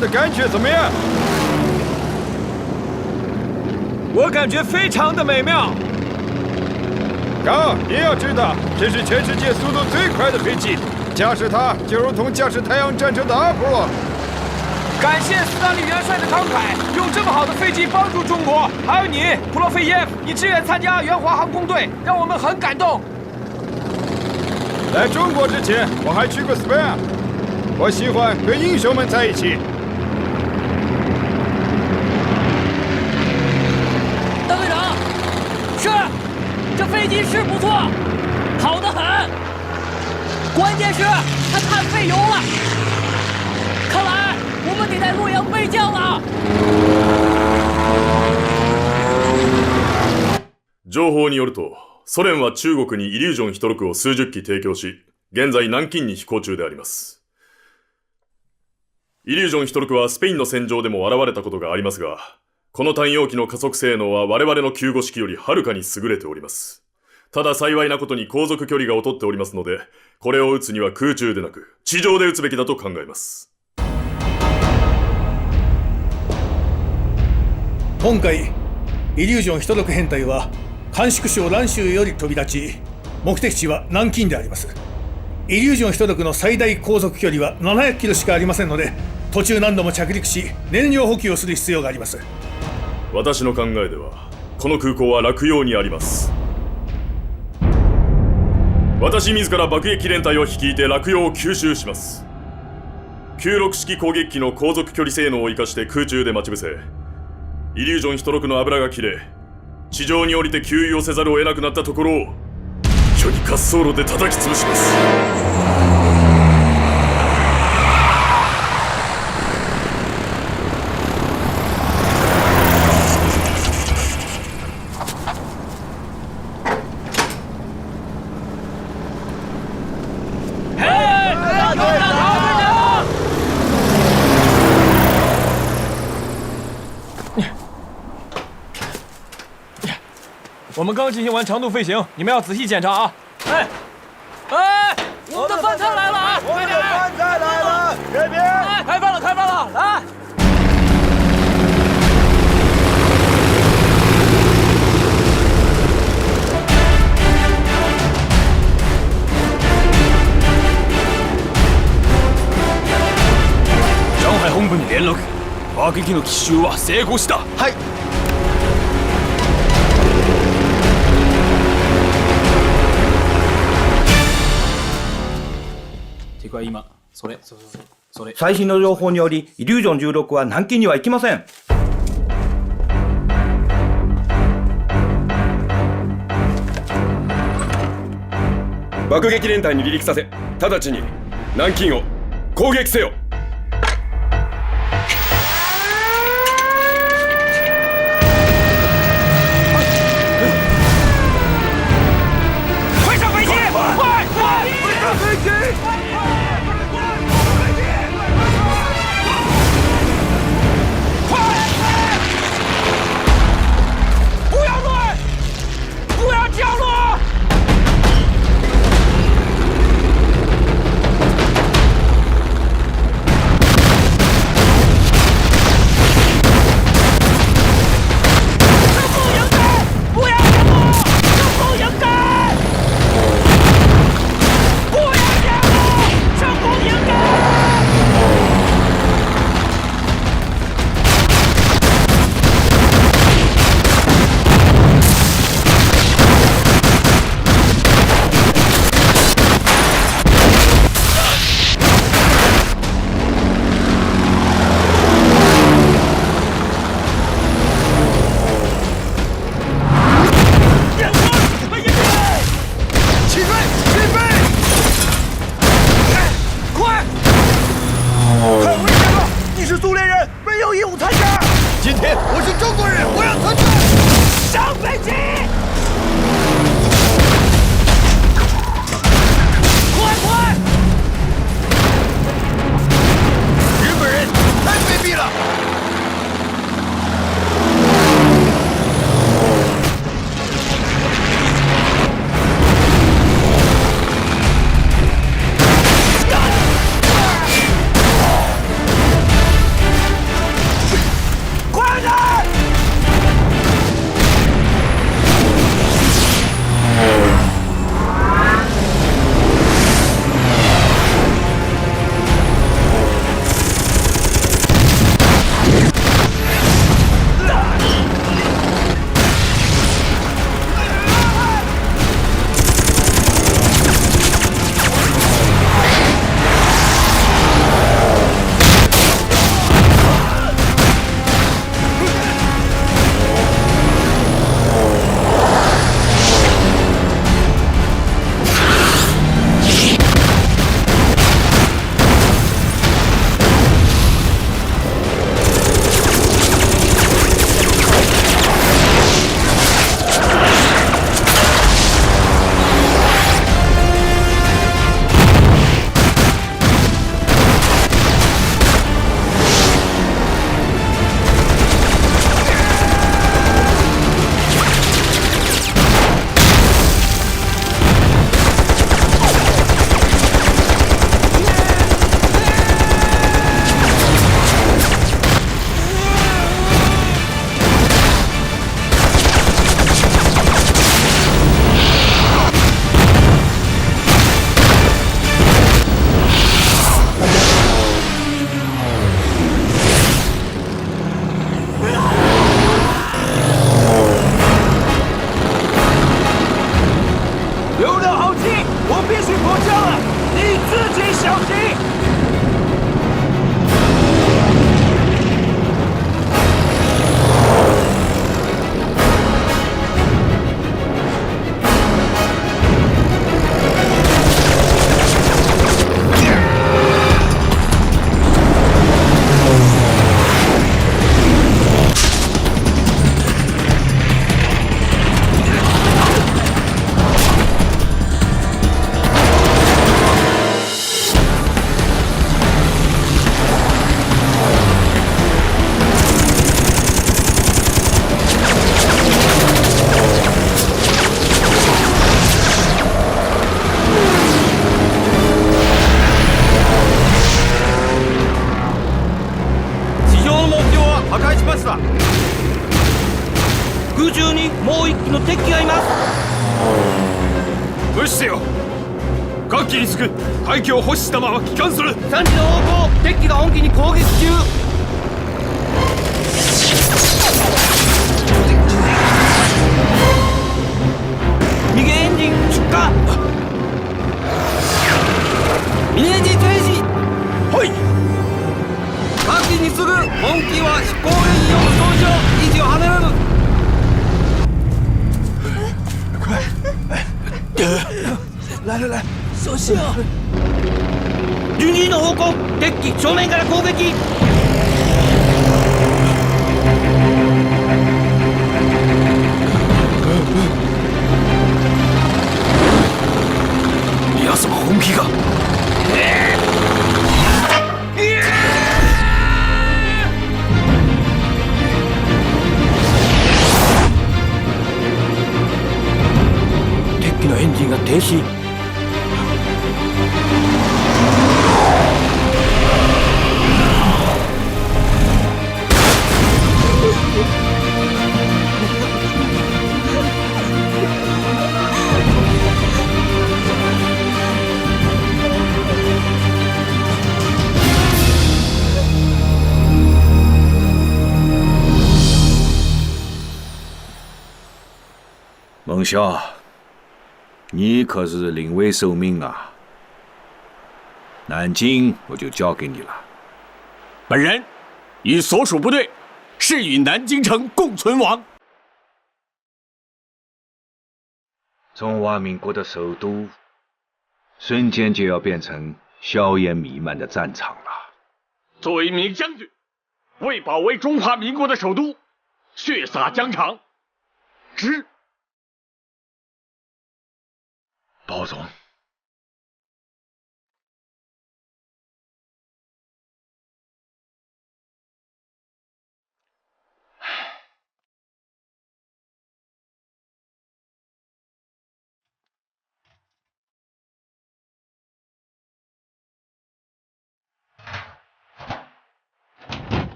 的感觉怎么样？我感觉非常的美妙。高，你要知道，这是全世界速度最快的飞机，驾驶它就如同驾驶太阳战车的阿波罗。感谢斯大林元帅的慷慨，用这么好的飞机帮助中国。还有你，普洛菲耶夫，你志愿参加援华航空队，让我们很感动。来中国之前，我还去过斯坦，我喜欢跟英雄们在一起。大队长，是，这飞机是不错，好得很。关键是它太费油了，看来我们得在洛阳备降了。情報によると、ソ連は中国にイリュージョンヒトロクを数十機提供し、現在南京に飛行中であります。イリュージョンヒトロクはスペインの戦場でも現れたことがありますが、この単葉機の加速性能は我々の9号式よりはるかに優れております。ただ幸いなことに航続距離が劣っておりますので、これを撃つには空中でなく、地上で撃つべきだと考えます。今回、イリュージョンヒトロク編隊は、甘粛省蘭州より飛び立ち、目的地は南京であります。イリュージョンヒトロクの最大航続距離は700キロしかありませんので、途中何度も着陸し、燃料補給をする必要があります。私の考えでは、この空港は落葉にあります。私自ら爆撃連隊を率いて落葉を吸収します。96式攻撃機の航続距離性能を生かして空中で待ち伏せ、イリュージョンヒトロクの油が切れ、地上に降りて給油をせざるを得なくなったところを、一挙に滑走路で叩き潰します。我们刚进行完长途飞行，你们要仔细检查啊！哎，哎，我们的饭菜来了啊！我们的饭菜来了，这边开饭了，开饭了，来！上海本部に連絡。爆撃の奇襲は成功した。はい。今それ最新の情報によりイリュージョン16は南京には行きません。爆撃連隊に離陸させ、直ちに南京を攻撃せよ。快上飞机！快！快上飞机！降落！升空迎战！不要降落！升空迎战！不要降落！升空迎战！今天我是中国人，我要参战！上飞机！快！日本人太卑鄙了！開しました。空中にもう一機の敵機がいます。無視せよ。各機につく。大気を保持したまま帰還する。3時の方向、敵機が本機に攻撃中。右エンジン出火。右エンジン停止。はい。各機に次ぐ本機は飛行レインを損傷、維持を離れる。来，小心啊！順次の方向、敵機正面から攻撃。宮様本気が。敵機のエンジンが停止。孟孝，你可是临危受命啊！南京我就交给你了。本人与所属部队誓与南京城共存亡。中华民国的首都，瞬间就要变成硝烟弥漫的战场了。作为一名将军，为保卫中华民国的首都，血洒疆场，之。包总，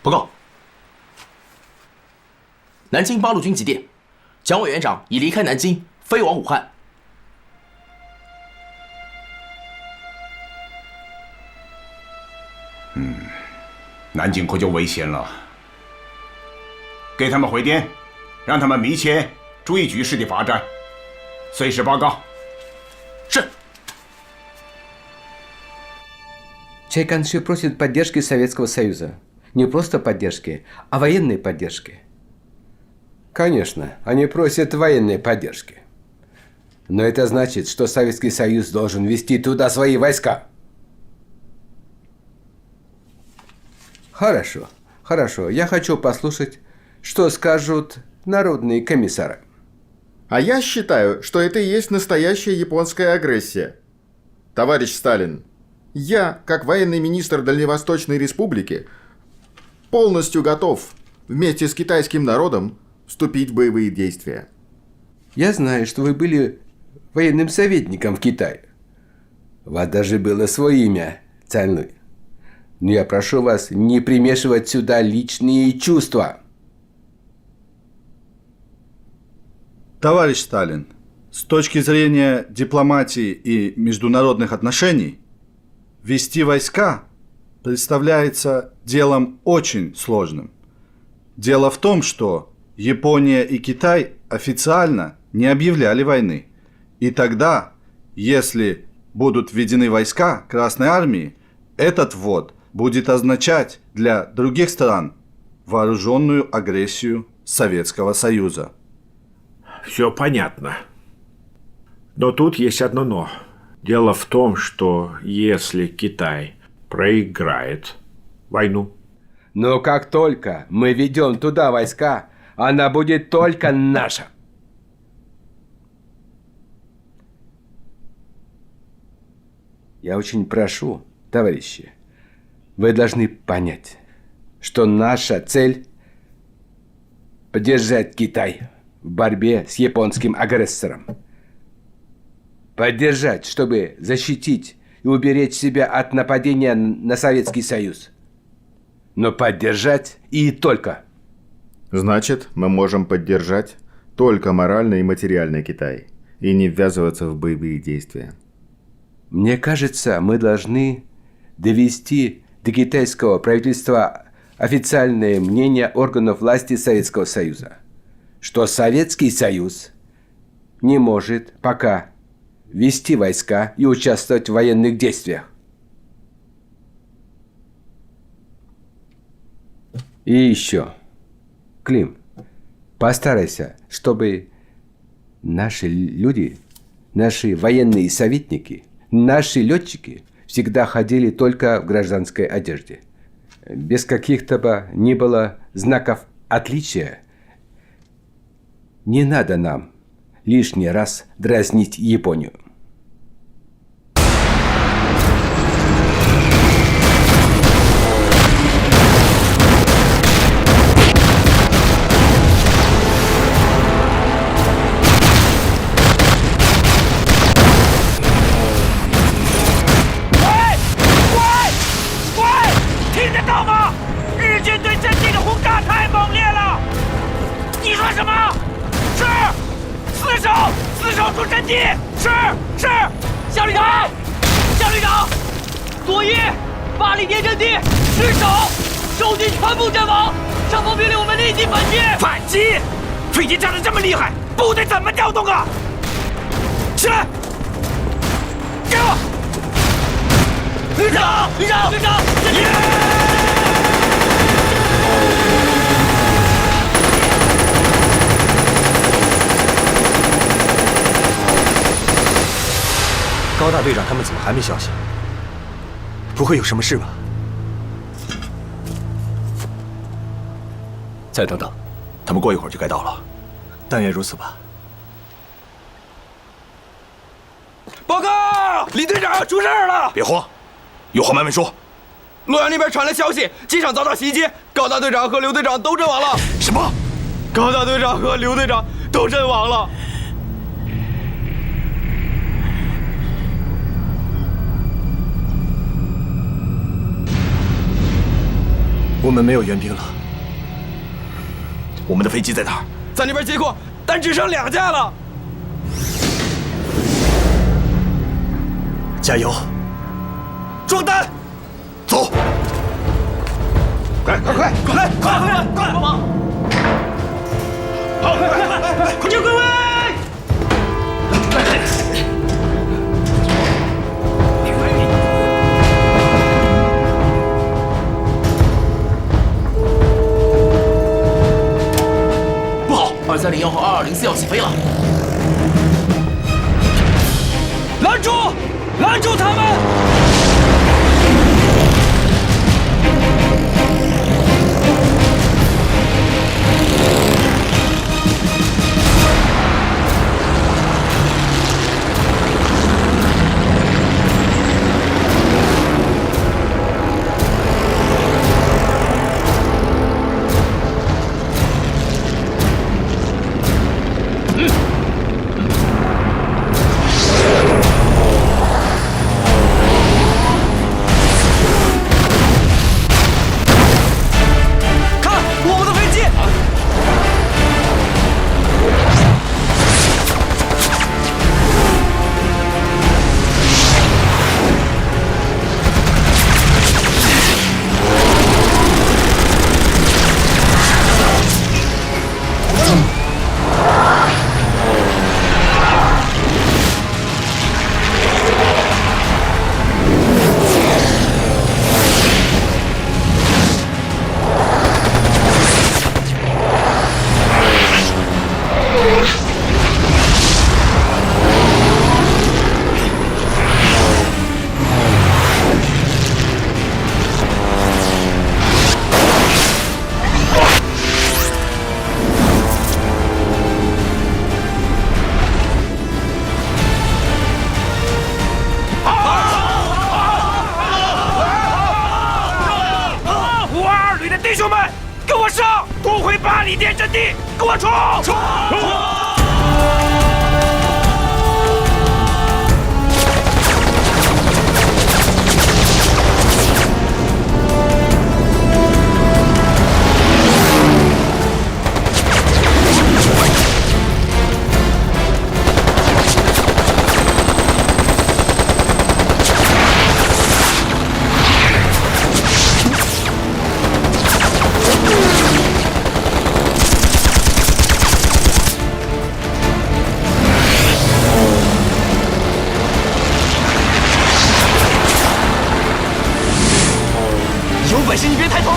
报告。南京八路军急电，蒋委员长已离开南京，飞往武汉。南京可就危险了。给他们回电，让他们密切注意局势的发展，随时报告。是。Чайканши просит поддержки Советского Союза. Не просто поддержки, а военной поддержки. Конечно, они просят военной поддержки. Но это значит, что Советский Союз должен вести туда свои войска. Хорошо, хорошо. Я хочу послушать, что скажут народные комиссары. А я считаю, что это и есть настоящая японская агрессия. Товарищ Сталин, я, как военный министр Дальневосточной Республики, полностью готов вместе с китайским народом вступить в боевые действия. Я знаю, что вы были военным советником в Китае. У вас даже было свое имя – Цанлуй. Но я прошу вас не примешивать сюда личные чувства. Товарищ Сталин, с точки зрения дипломатии и международных отношений, вести войска представляется делом очень сложным. Дело в том, что Япония и Китай официально не объявляли войны. И тогда, если будут введены войска Красной Армии, этот ввод будет означать для других стран вооруженную агрессию Советского Союза. Все понятно. Но тут есть одно «но». Дело в том, что если Китай проиграет войну... Но как только мы ведем туда войска, она будет только наша. Я очень прошу, товарищи, вы должны понять, что наша цель – поддержать Китай в борьбе с японским агрессором. Поддержать, чтобы защитить и уберечь себя от нападения на Советский Союз. Но поддержать и только. Значит, мы можем поддержать только морально и материально Китай и не ввязываться в боевые действия. Мне кажется, мы должны довести до китайского правительства официальное мнение органов власти Советского Союза, что Советский Союз не может пока вести войска и участвовать в военных действиях. И еще, Клим, постарайся, чтобы наши люди, наши военные советники, наши летчики всегда ходили только в гражданской одежде. Без каких-то бы ни было знаков отличия. Не надо нам лишний раз дразнить Японию.夏旅长，左翼巴里甸阵地失守，守军全部阵亡，上峰命令我们立即反击。反击？飞机炸得这么厉害，部队怎么调动啊？起来，给我！旅长，高大队长他们怎么还没消息？不会有什么事吧？再等等，他们过一会儿就该到了。但愿如此吧。报告，李队长出事了！别慌，有话慢慢说。洛阳那边传来消息，机场遭到袭击，高大队长和刘队长都阵亡了。什么？高大队长和刘队长都阵亡了。我们没有援兵了，我们的飞机在哪儿？在那边接过，但只剩2架了。加油！装弹！走！快！帮忙！好，快！救各位！不好，2301和2204要起飞了！拦住他们！弟兄们，跟我上，夺回巴里甸阵地，跟我冲！冲！本事你别抬头！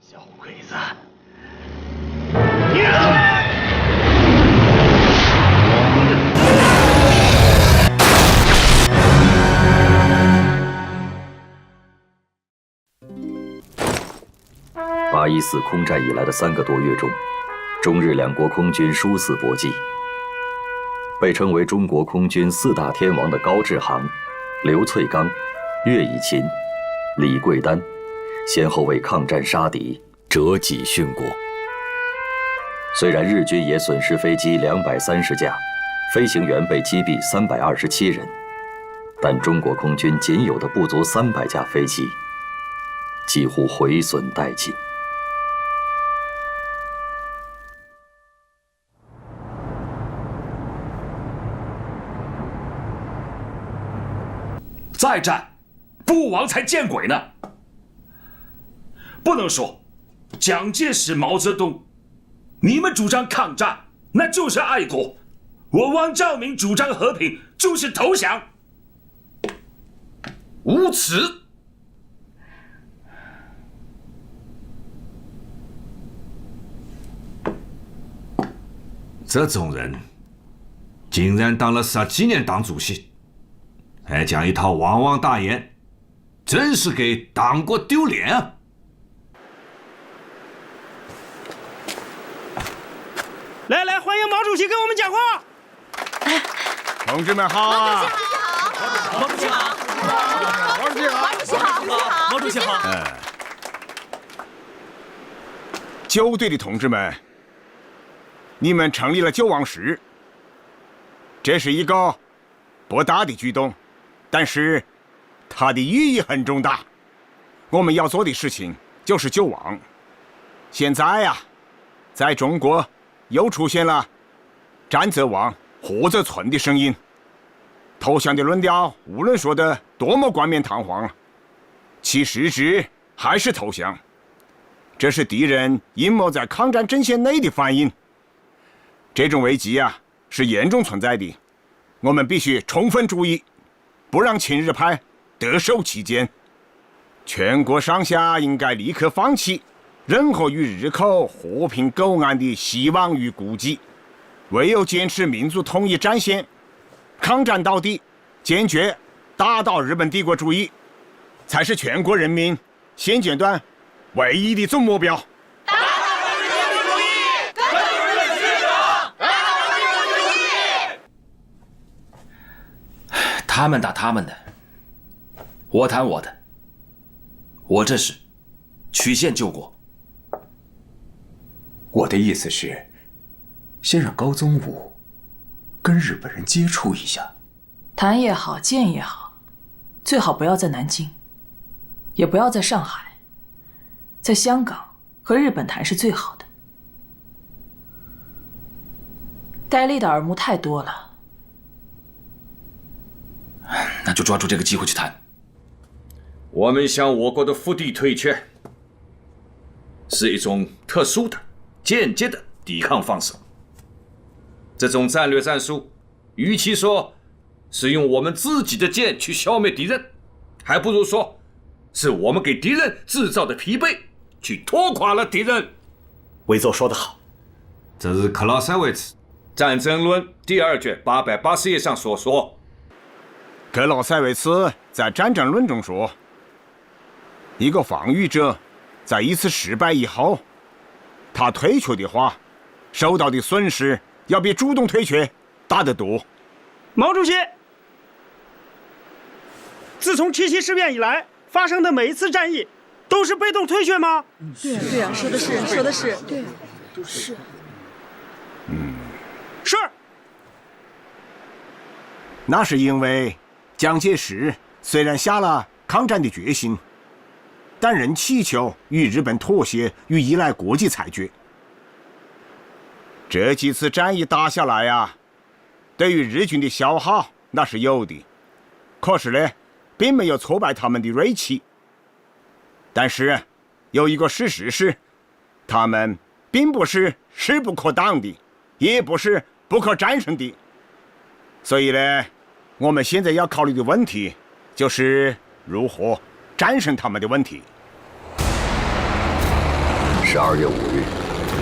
小鬼子！814空战以来的3个多月中，中日两国空军殊死搏击。被称为中国空军4大天王的高志航、刘粹刚、岳以勤、李桂丹，先后为抗战杀敌，折戟殉国。虽然日军也损失飞机230架，飞行员被击毙327人，但中国空军仅有的不足300架飞机，几乎毁损殆尽。再战，不亡才见鬼呢！不能说蒋介石、毛泽东，你们主张抗战，那就是爱国；我汪兆铭主张和平，就是投降。无耻！这种人，竟然当了10几年党主席，还讲一套汪汪大言，真是给党国丢脸啊！来，欢迎毛主席跟我们讲话。同志们好啊！毛主席好！毛主席好！毛主席好！毛主席好！纠队的同志们，你们成立了救亡室，这是一个不大的举动，但是它的意义很重大。我们要做的事情就是救亡。现在呀，在中国又出现了战则亡，活则存的声音。投降的论调无论说的多么冠冕堂皇，其实质还是投降。这是敌人阴谋在抗战阵线内的反应。这种危机啊，是严重存在的，我们必须充分注意，不让亲日派得手其间。全国上下应该立刻放弃任何与日寇和平苟安的希望与估计，唯有坚持民族统一战线，抗战到底，坚决打倒日本帝国主义，才是全国人民现阶段唯一的总目标。打倒日本帝国主义！打倒日本军阀！打倒日本军他们打他们的，我谈我的。我这是曲线救国。我的意思是，先让高宗武跟日本人接触一下。谈也好，见也好，最好不要在南京，也不要在上海，在香港和日本谈是最好的。该立的耳目太多了。那就抓住这个机会去谈。我们向我国的腹地退却，是一种特殊的、间接的抵抗方式。这种战略战术，与其说是用我们自己的剑去消灭敌人，还不如说是我们给敌人制造的疲惫去拖垮了敌人。韦奏说得好，这是克劳塞维茨《战争论》第2卷880页上所说。克劳塞维茨在《战争论》中说，一个防御者在一次失败以后，他退却的话，受到的损失要比主动退却大得多。毛主席，自从七七事变以来发生的每一次战役，都是被动退却吗？对啊，说的是，对啊，是。是。那是因为蒋介石虽然下了抗战的决心，但仍祈求与日本妥协与依赖国际裁决。这几次战役打下来啊，对于日军的消耗那是有的，可是呢，并没有挫败他们的锐气。但是有一个事实是，他们并不是势不可挡的，也不是不可战胜的。所以呢，我们现在要考虑的问题就是如何战胜他们的问题。12月5日，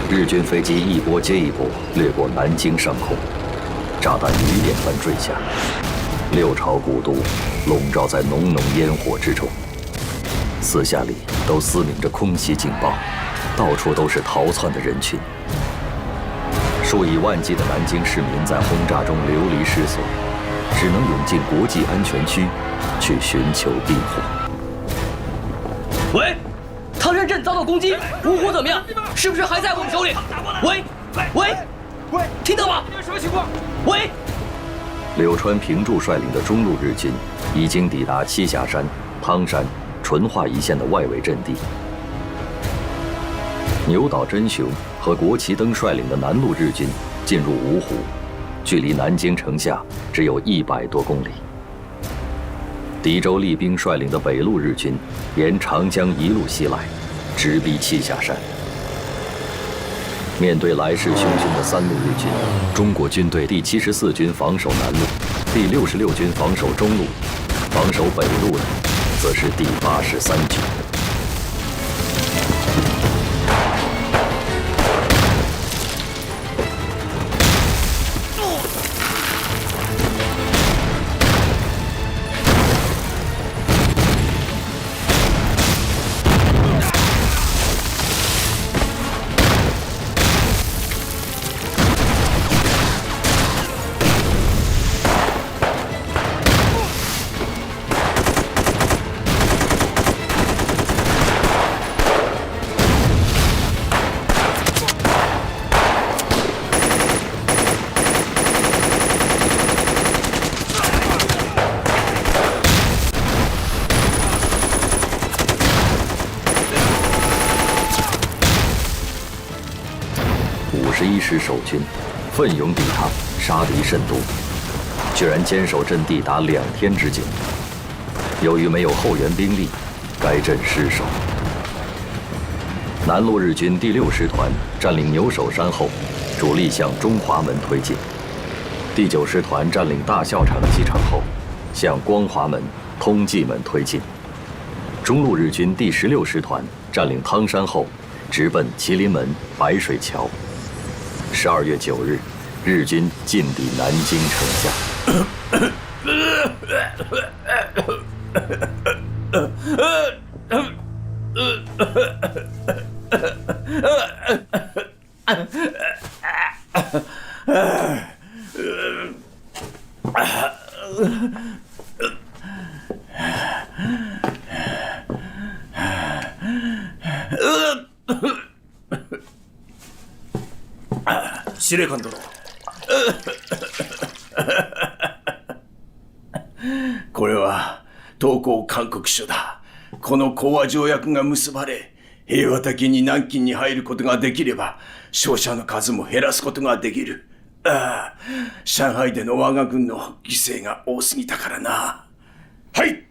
日军飞机一波接一波掠过南京上空，炸弹雨点般坠下，六朝古都笼罩在浓浓烟火之中，四下里都嘶鸣着空袭警报，到处都是逃窜的人群。数以万计的南京市民在轰炸中流离失所，只能涌进国际安全区去寻求庇护。喂，唐山镇遭到攻击，芜湖怎么样？是不是还在我们手里？喂，听到吗？什么情况？喂。柳川平助率领的中路日军已经抵达栖霞山、汤山、淳化一线的外围阵地。牛岛真雄和国旗登率领的南路日军进入芜湖，距离南京城下只有100多公里。狄州立兵率领的北路日军沿长江一路西来，直逼栖霞山。面对来势汹汹的3路日军，中国军队第74军防守南路，第66军防守中路，防守北路的则是第83军。51师守军奋勇抵抗，杀敌甚多，居然坚守阵地达2天之久。由于没有后援兵力，该阵失守。南路日军第6师团占领牛首山后，主力向中华门推进；第9师团占领大校场机场后，向光华门、通济门推进；中路日军第16师团占领汤山后，直奔麒麟门、白水桥。12月9日，日军进抵南京城下。司令官殿。これは投降勧告書だ。この講和条約が結ばれ、平和的に南京に入ることができれば、傷者の数も減らすことができる。ああ、上海での我が軍の犠牲が多すぎたからな。はい。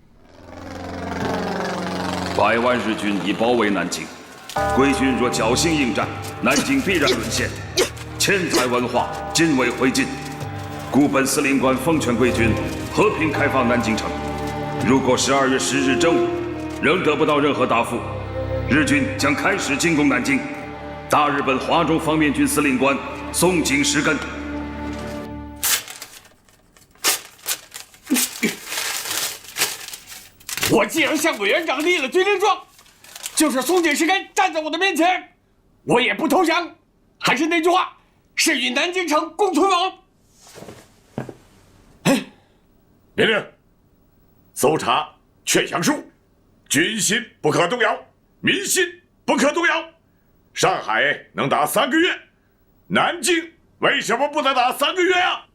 100万日军已包围南京，贵军若侥幸应战，南京必然沦陷，千载文化尽为灰烬。故本司令官奉劝贵军和平开放南京城。如果12月10日正午仍得不到任何答复，日军将开始进攻南京。大日本华中方面军司令官松井石根。我既然向委员长立了军令状，就是松井石根站在我的面前，我也不投降。还是那句话，是与南京城共存亡。命令：搜查劝降书，军心不可动摇，民心不可动摇。上海能打3个月，南京为什么不能打3个月啊？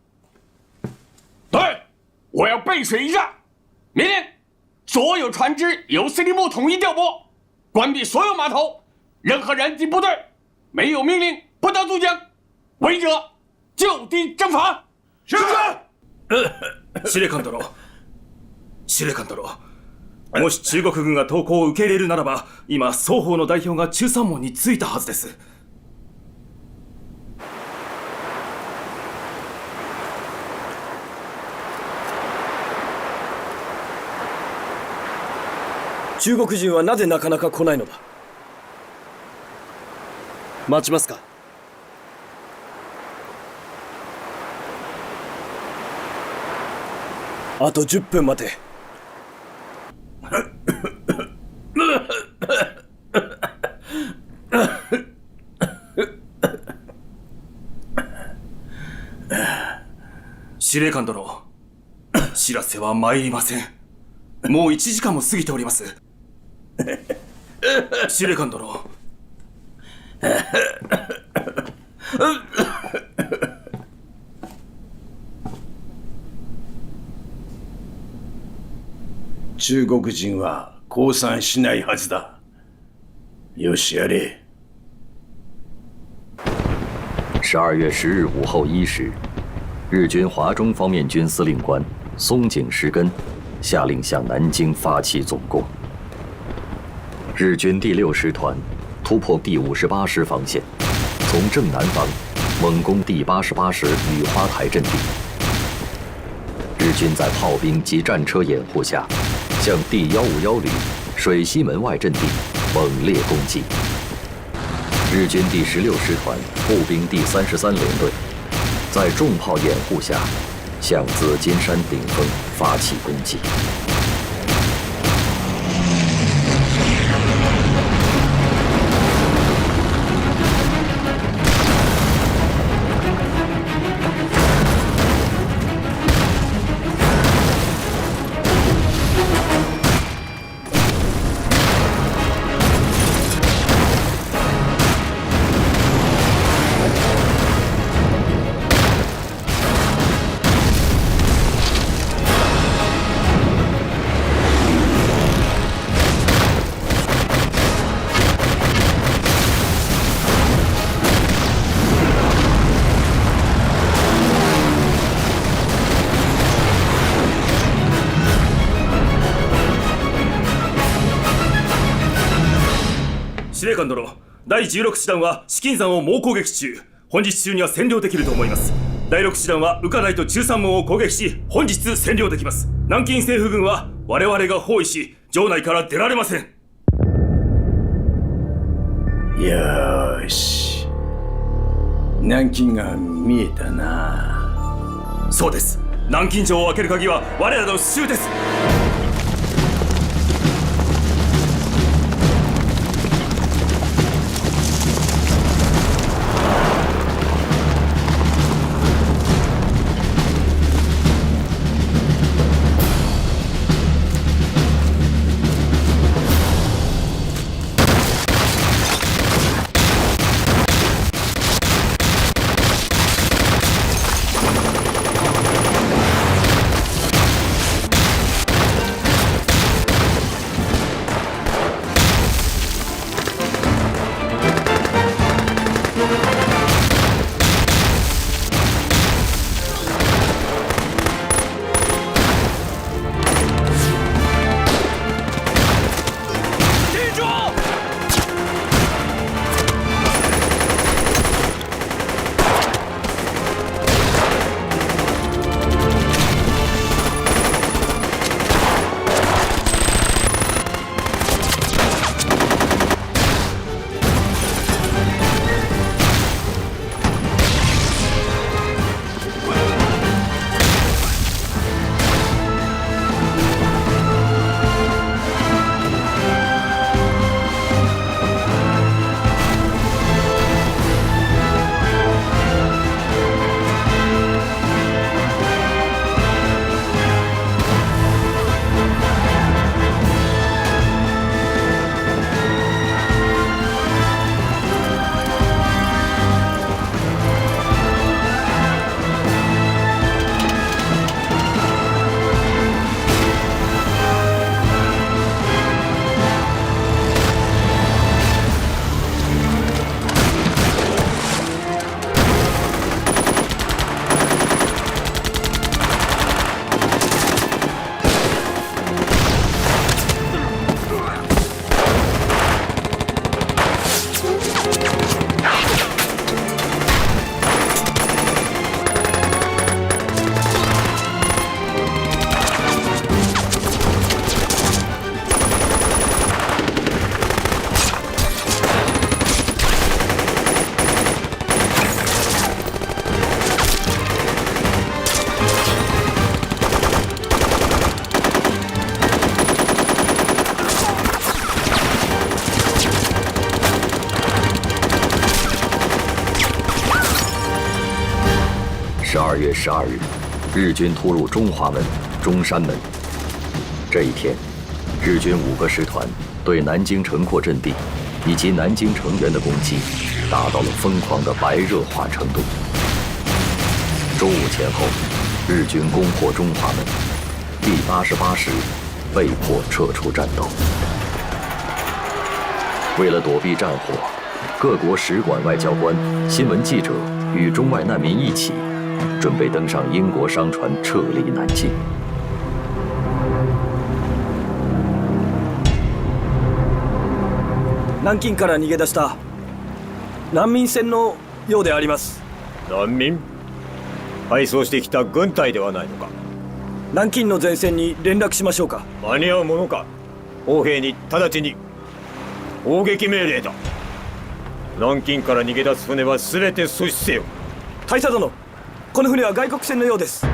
对，我要背水一战。命令：所有船只由司令部统一调拨，关闭所有码头，任何人及部队没有命令不得渡江，违者就地正法。是。司令官殿、司令官殿、もし中国軍が投降を受け入れるならば、今双方の代表が中山門に着いたはずです。中国人はなぜなかなか来ないのだ。待ちますか。あと10分待て。司令官殿、知らせは参りません。もう1時間も過ぎております。司令官殿。中国人は降参しないはずだ。よしやれ。12月10日午后1时，日军华中方面军司令官松井石根下令向南京发起总攻。日军第6师团突破第58师防线，从正南方猛攻第88师雨花台阵地。日军在炮兵及战车掩护下，向第151旅水西门外阵地猛烈攻击。日军第16师团步兵第33联队在重炮掩护下，向紫金山顶峰发起攻击。司令官殿、第16師団は紫金山を猛攻撃中。本日中には占領できると思います。第6師団は宇海台と中山門を攻撃し、本日占領できます。南京政府軍は我々が包囲し、城内から出られません。よーし、南京が見えたな。そうです。南京城を開ける鍵は我らの手中です。12月12日，日军突入中华门、中山门。这一天，日军5个师团对南京城廓阵地以及南京城垣的攻击达到了疯狂的白热化程度。中午前后，日军攻破中华门，第88师被迫撤出战斗。为了躲避战火，各国使馆外交官、新闻记者与中外难民一起，准备登上英国商船撤离南京。南京から逃げ出した難民船のようであります。難民？配送してきた軍隊ではないのか。南京の前線に連絡しましょうか。間に合うものか。砲兵に直ちに砲撃命令だ。南京から逃げ出す船は全て阻止せよ。大佐殿、この船は外国船のようです。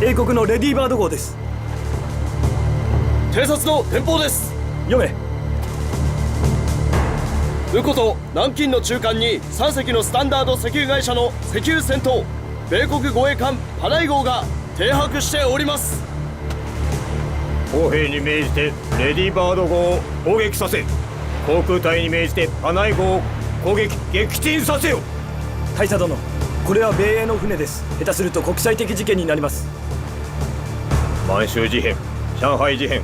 英国のレディーバード号です。偵察の電報です。読め。ウコと南京の中間に3隻のスタンダード石油会社の石油戦闘米国護衛艦パナイ号が停泊しております。砲兵に命じてレディーバード号を攻撃させ、航空隊に命じてパナイ号を攻撃撃沈させよ。大佐殿、これは米英の船です。下手すると国際的事件になります。満州事変、上海事変、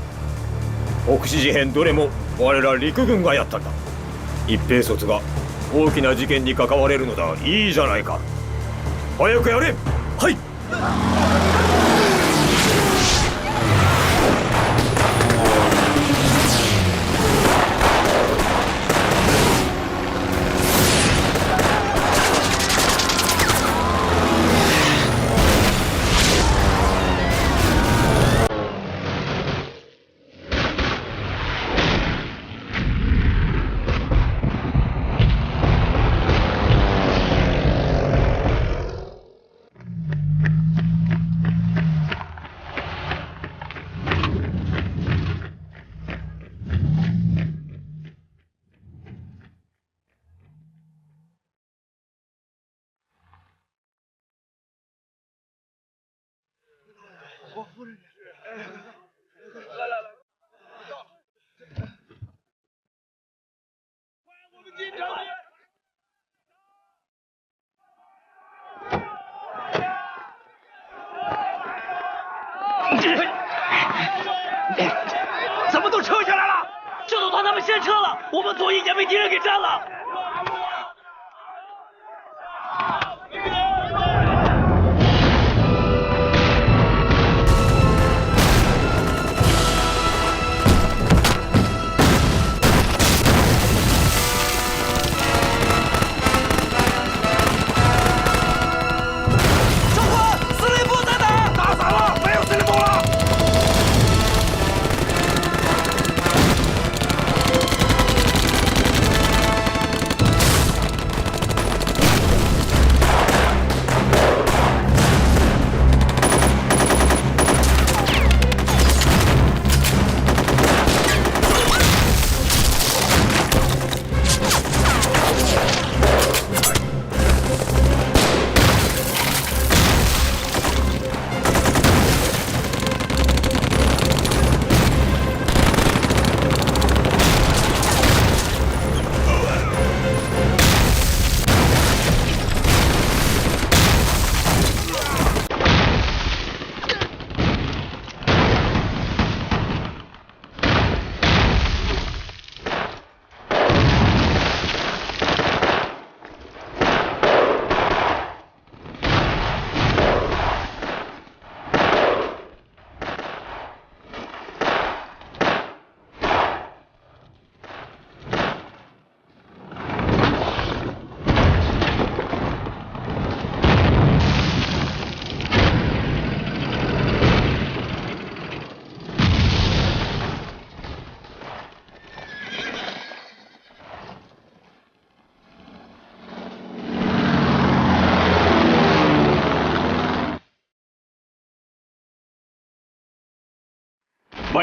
北市事変、どれも我ら陸軍がやったんだ。一兵卒が大きな事件に関われるのだ。いいじゃないか。早くやれ。はい。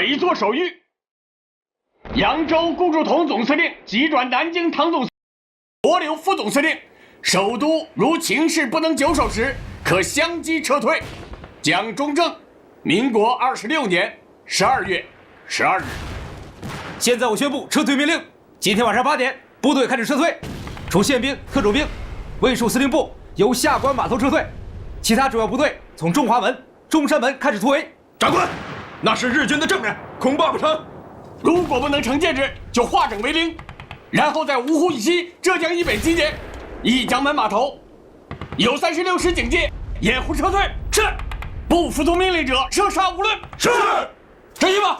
委座守御。扬州顾祝同总司令急转南京唐总司令、罗柳副总司令，首都如情势不能久守时，可相机撤退。蒋中正，民国26年12月12日。现在我宣布撤退命令：今天晚上8点，部队开始撤退，除宪兵、特种兵、卫戍司令部由下关码头撤退，其他主要部队从中华门、中山门开始突围。长官，那是日军的正面，恐怕不成。如果不能成建制，就化整为零，然后在芜湖以西、浙江以北集结，一江门码头有36师警戒，掩护撤退。是，不服从命令者射杀无论。是，执行吧。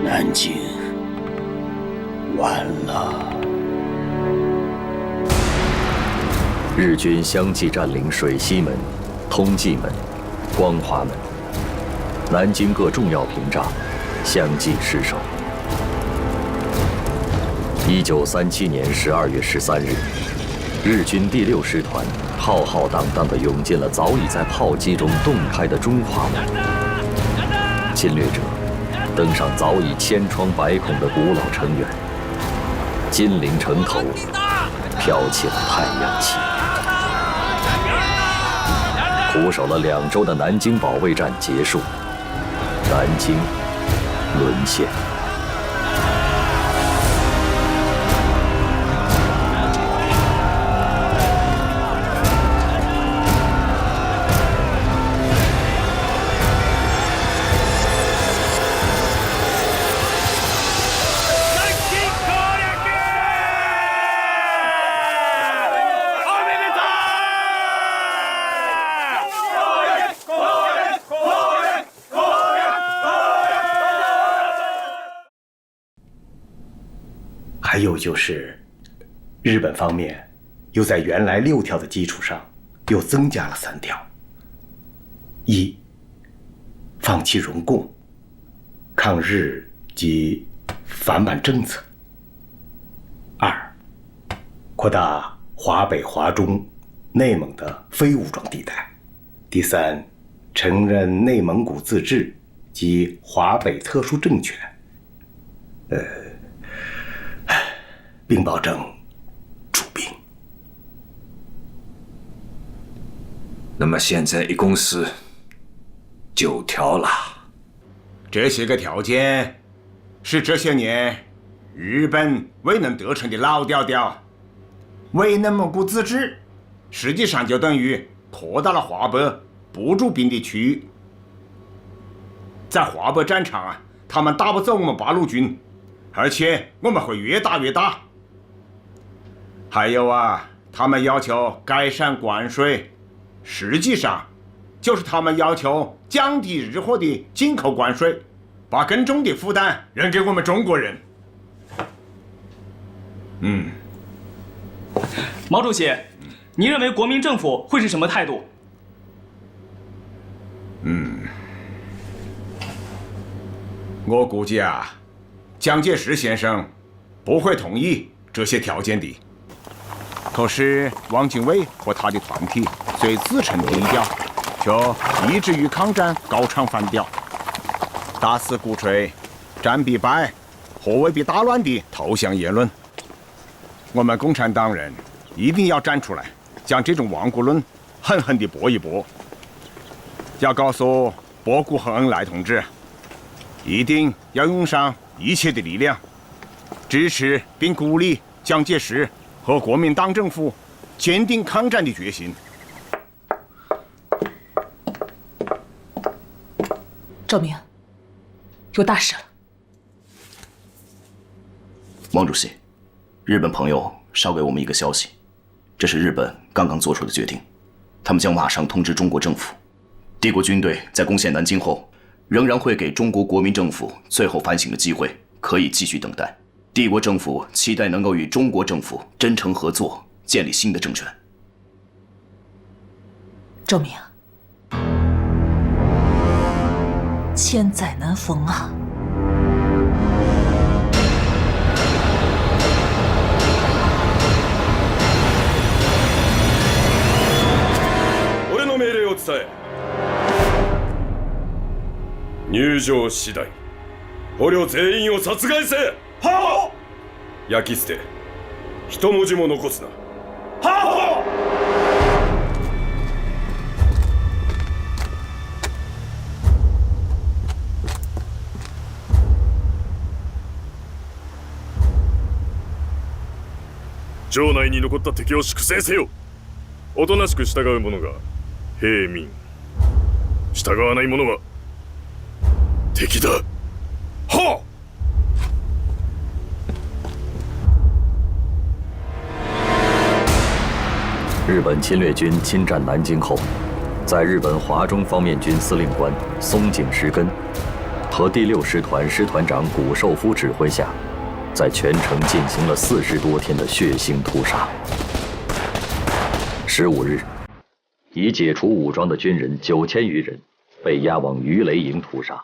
南京完了。日军相继占领水西门、通济门、光华门，南京各重要屏障相继失守。1937年12月13日，日军第6师团浩浩荡荡地涌进了早已在炮击中洞开的中华门，侵略者登上早已千疮百孔的古老城垣，金陵城头飘起了太阳旗。苦守了2周的南京保卫战结束，南京沦陷。还有就是，日本方面又在原来6条的基础上，又增加了3条：一、放弃容共、抗日及反满政策；二、扩大华北、华中、内蒙的非武装地带；第三，承认内蒙古自治及华北特殊政权。并保证出兵。那么现在一共是9条了。这些个条件是这些年日本未能得逞的老调调。为内蒙古自治，实际上就等于扩大了华北不驻兵的区域。在华北战场啊，他们打不走我们八路军，而且我们会越打越大。还有啊，他们要求改善关税，实际上就是他们要求降低日货的进口关税，把更重的负担扔给我们中国人。毛主席，您认为国民政府会是什么态度？我估计啊，蒋介石先生不会同意这些条件的。可是汪精卫和他的团体虽自称低调，却一直与抗战高唱反调，大肆鼓吹战必败、和未必大乱的投降言论。我们共产党人一定要站出来，将这种亡国论狠狠地驳一驳。要告诉博古和恩来同志，一定要用上一切的力量，支持并鼓励蒋介石和国民党政府坚定抗战的决心。赵明，有大事了。汪主席，日本朋友捎给我们一个消息，这是日本刚刚做出的决定，他们将马上通知中国政府，帝国军队在攻陷南京后，仍然会给中国国民政府最后反省的机会，可以继续等待。帝国政府期待能够与中国政府真诚合作，建立新的政权。周明，千载难逢啊！俺の命令を伝え。入場次第捕虜全員を殺害せ。はっ。焼き捨て、一文字も残すな。はっ。城内に残った敵を粛清せよ。おとなしく従う者が平民、従わない者は敵だ。はっ。日本侵略军侵占南京后，在日本华中方面军司令官松井石根和第6师团师团长谷寿夫指挥下，在全城进行了40多天的血腥屠杀。15日，已解除武装的军人9000余人被押往鱼雷营屠杀。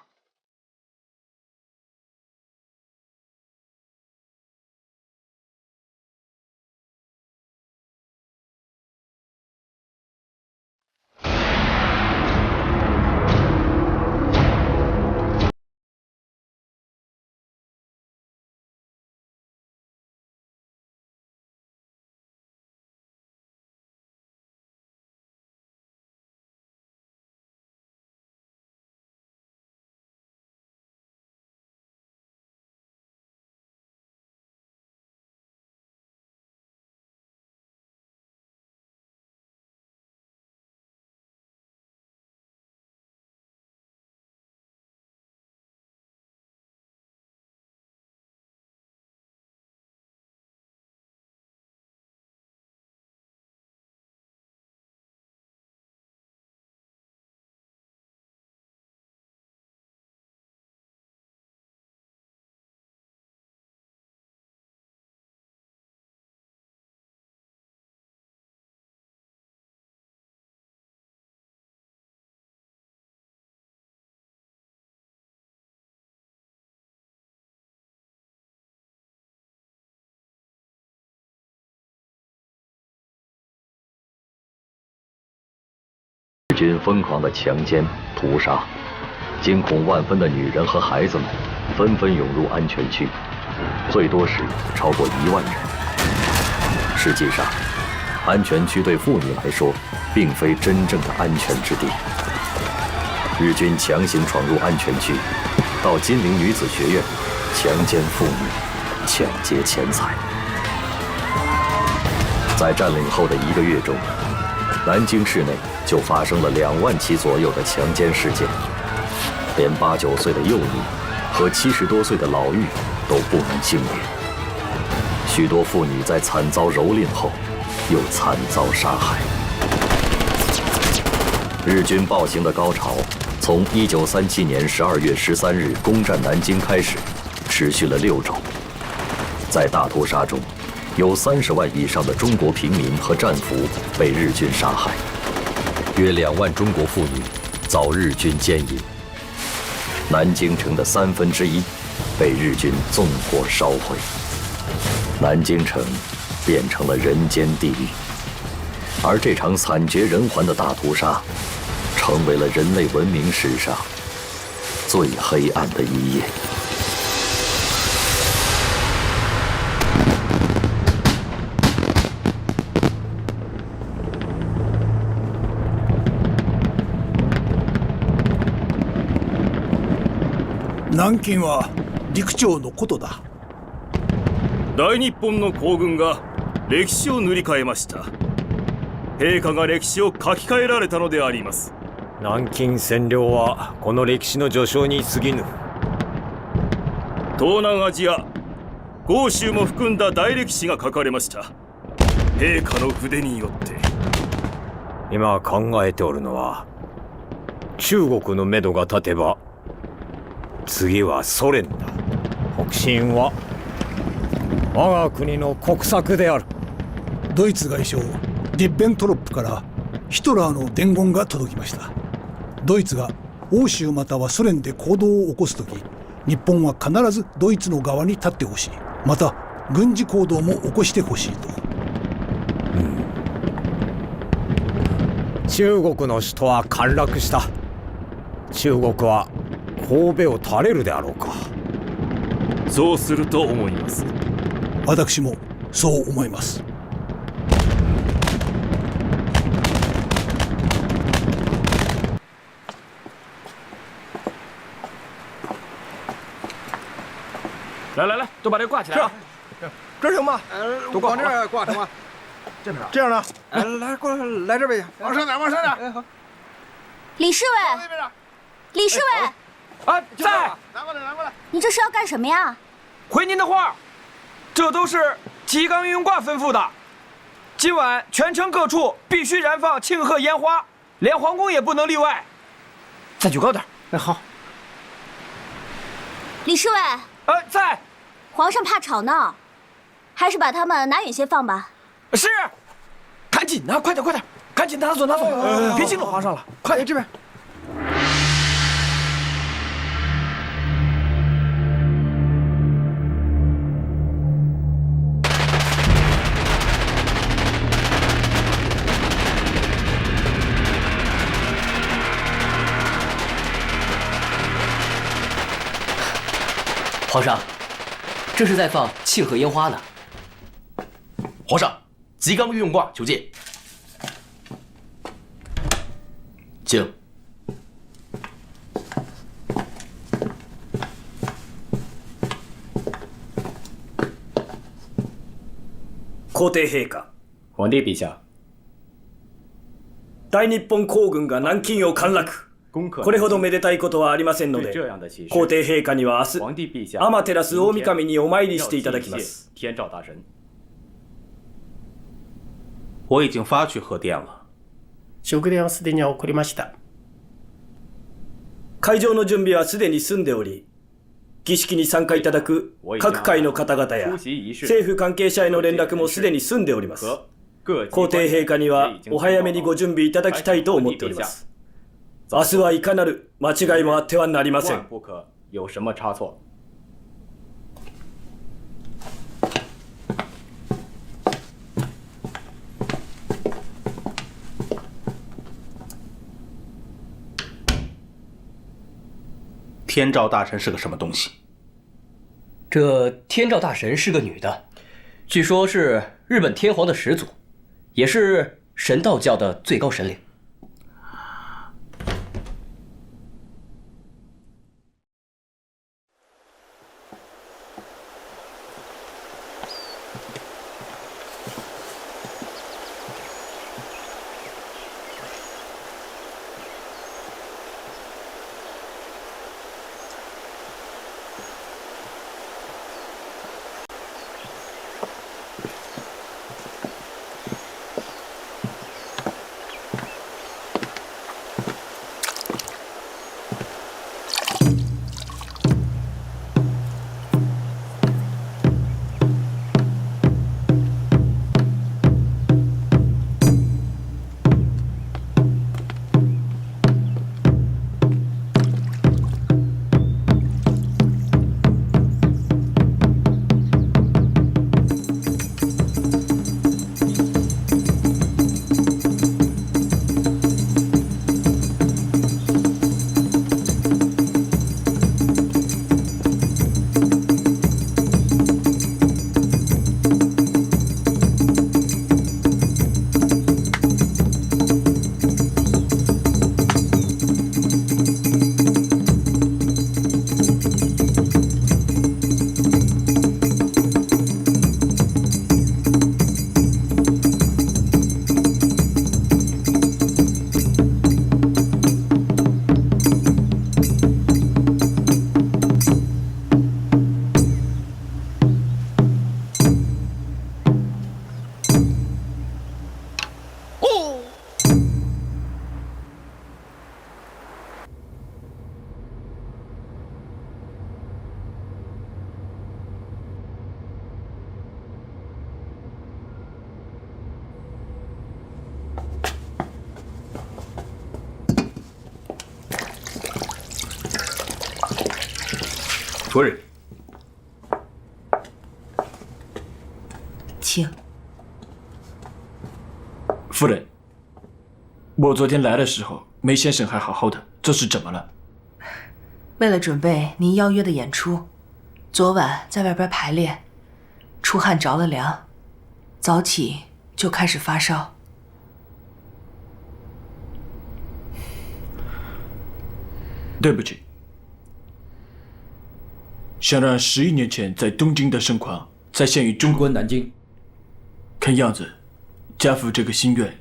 日军疯狂的强奸、屠杀，惊恐万分的女人和孩子们纷纷涌入安全区，最多时超过1万人。实际上，安全区对妇女来说，并非真正的安全之地。日军强行闯入安全区，到金陵女子学院强奸妇女、抢劫钱财。在占领后的1个月中，南京市内就发生了2万起左右的强奸事件，连8、9岁的幼女和70多岁的老妪都不能幸免。许多妇女在惨遭蹂躏后，又惨遭杀害。日军暴行的高潮从1937年12月13日攻占南京开始，持续了6周。在大屠杀中，有30万以上的中国平民和战俘被日军杀害，约2万中国妇女遭日军奸淫。南京城的1/3被日军纵火烧毁，南京城变成了人间地狱。而这场惨绝人寰的大屠杀，成为了人类文明史上最黑暗的一页。南京は陸長のことだ。大日本の皇軍が歴史を塗り替えました。陛下が歴史を書き換えられたのであります。南京占領はこの歴史の序章に過ぎぬ。東南アジア、豪州も含んだ大歴史が書かれました。陛下の筆によって。今考えておるのは、中国のめどが立てば次はソ連だ。北進は我が国の国策である。ドイツ外相リッベントロップからヒトラーの伝言が届きました。ドイツが欧州またはソ連で行動を起こすとき、日本は必ずドイツの側に立ってほしい。また軍事行動も起こしてほしいと。中国の首都は陥落した。中国は神戸を垂れるであろうか。そうすると思います。私もそう思います。来来来，都把这挂起来啊！这行吗？都挂好了。往这儿挂成吗？这边。这样呢？来，过来，来这边，往上点，往上点。哎，好。李侍卫，李侍卫，啊，在。拿过来，拿过来。你这是要干什么呀？回您的话，这都是吉冈运用挂吩咐的。今晚全城各处必须燃放庆贺烟花，连皇宫也不能例外。再举高点。哎，好。李侍卫。在。皇上怕吵闹，还是把他们拿远些放吧。是。赶紧的，快点，快点，赶紧拿走，拿走，别惊着皇上了。快点，这边。皇上，这是在放庆贺烟花呢。皇上，吉冈运用挂求见。请。皇帝陛下。皇帝陛下。大日本皇軍が南京を陥落。これほどめでたいことはありませんので、皇帝陛下には明日、天照大神にお参りしていただきます。天照大神。我已经发去贺电了。祝電はすでに送りました。会場の準備はすでに済んでおり、儀式に参加いただく各界の方々や政府関係者への連絡もすでに済んでおります。皇帝陛下にはお早めにご準備いただきたいと思っております。明日はいかなる間違いもあってはなりません。不可有什么差错。天照大神是个什么东西？这天照大神是个女的，据说是日本天皇的始祖，也是神道教的最高神灵。夫人，请。夫人，我昨天来的时候，梅先生还好好的，这是怎么了？为了准备您邀约的演出，昨晚在外边排练，出汗着了凉，早起就开始发烧。对不起，想让11年前在东京的盛况再现于中国南京，看样子家父这个心愿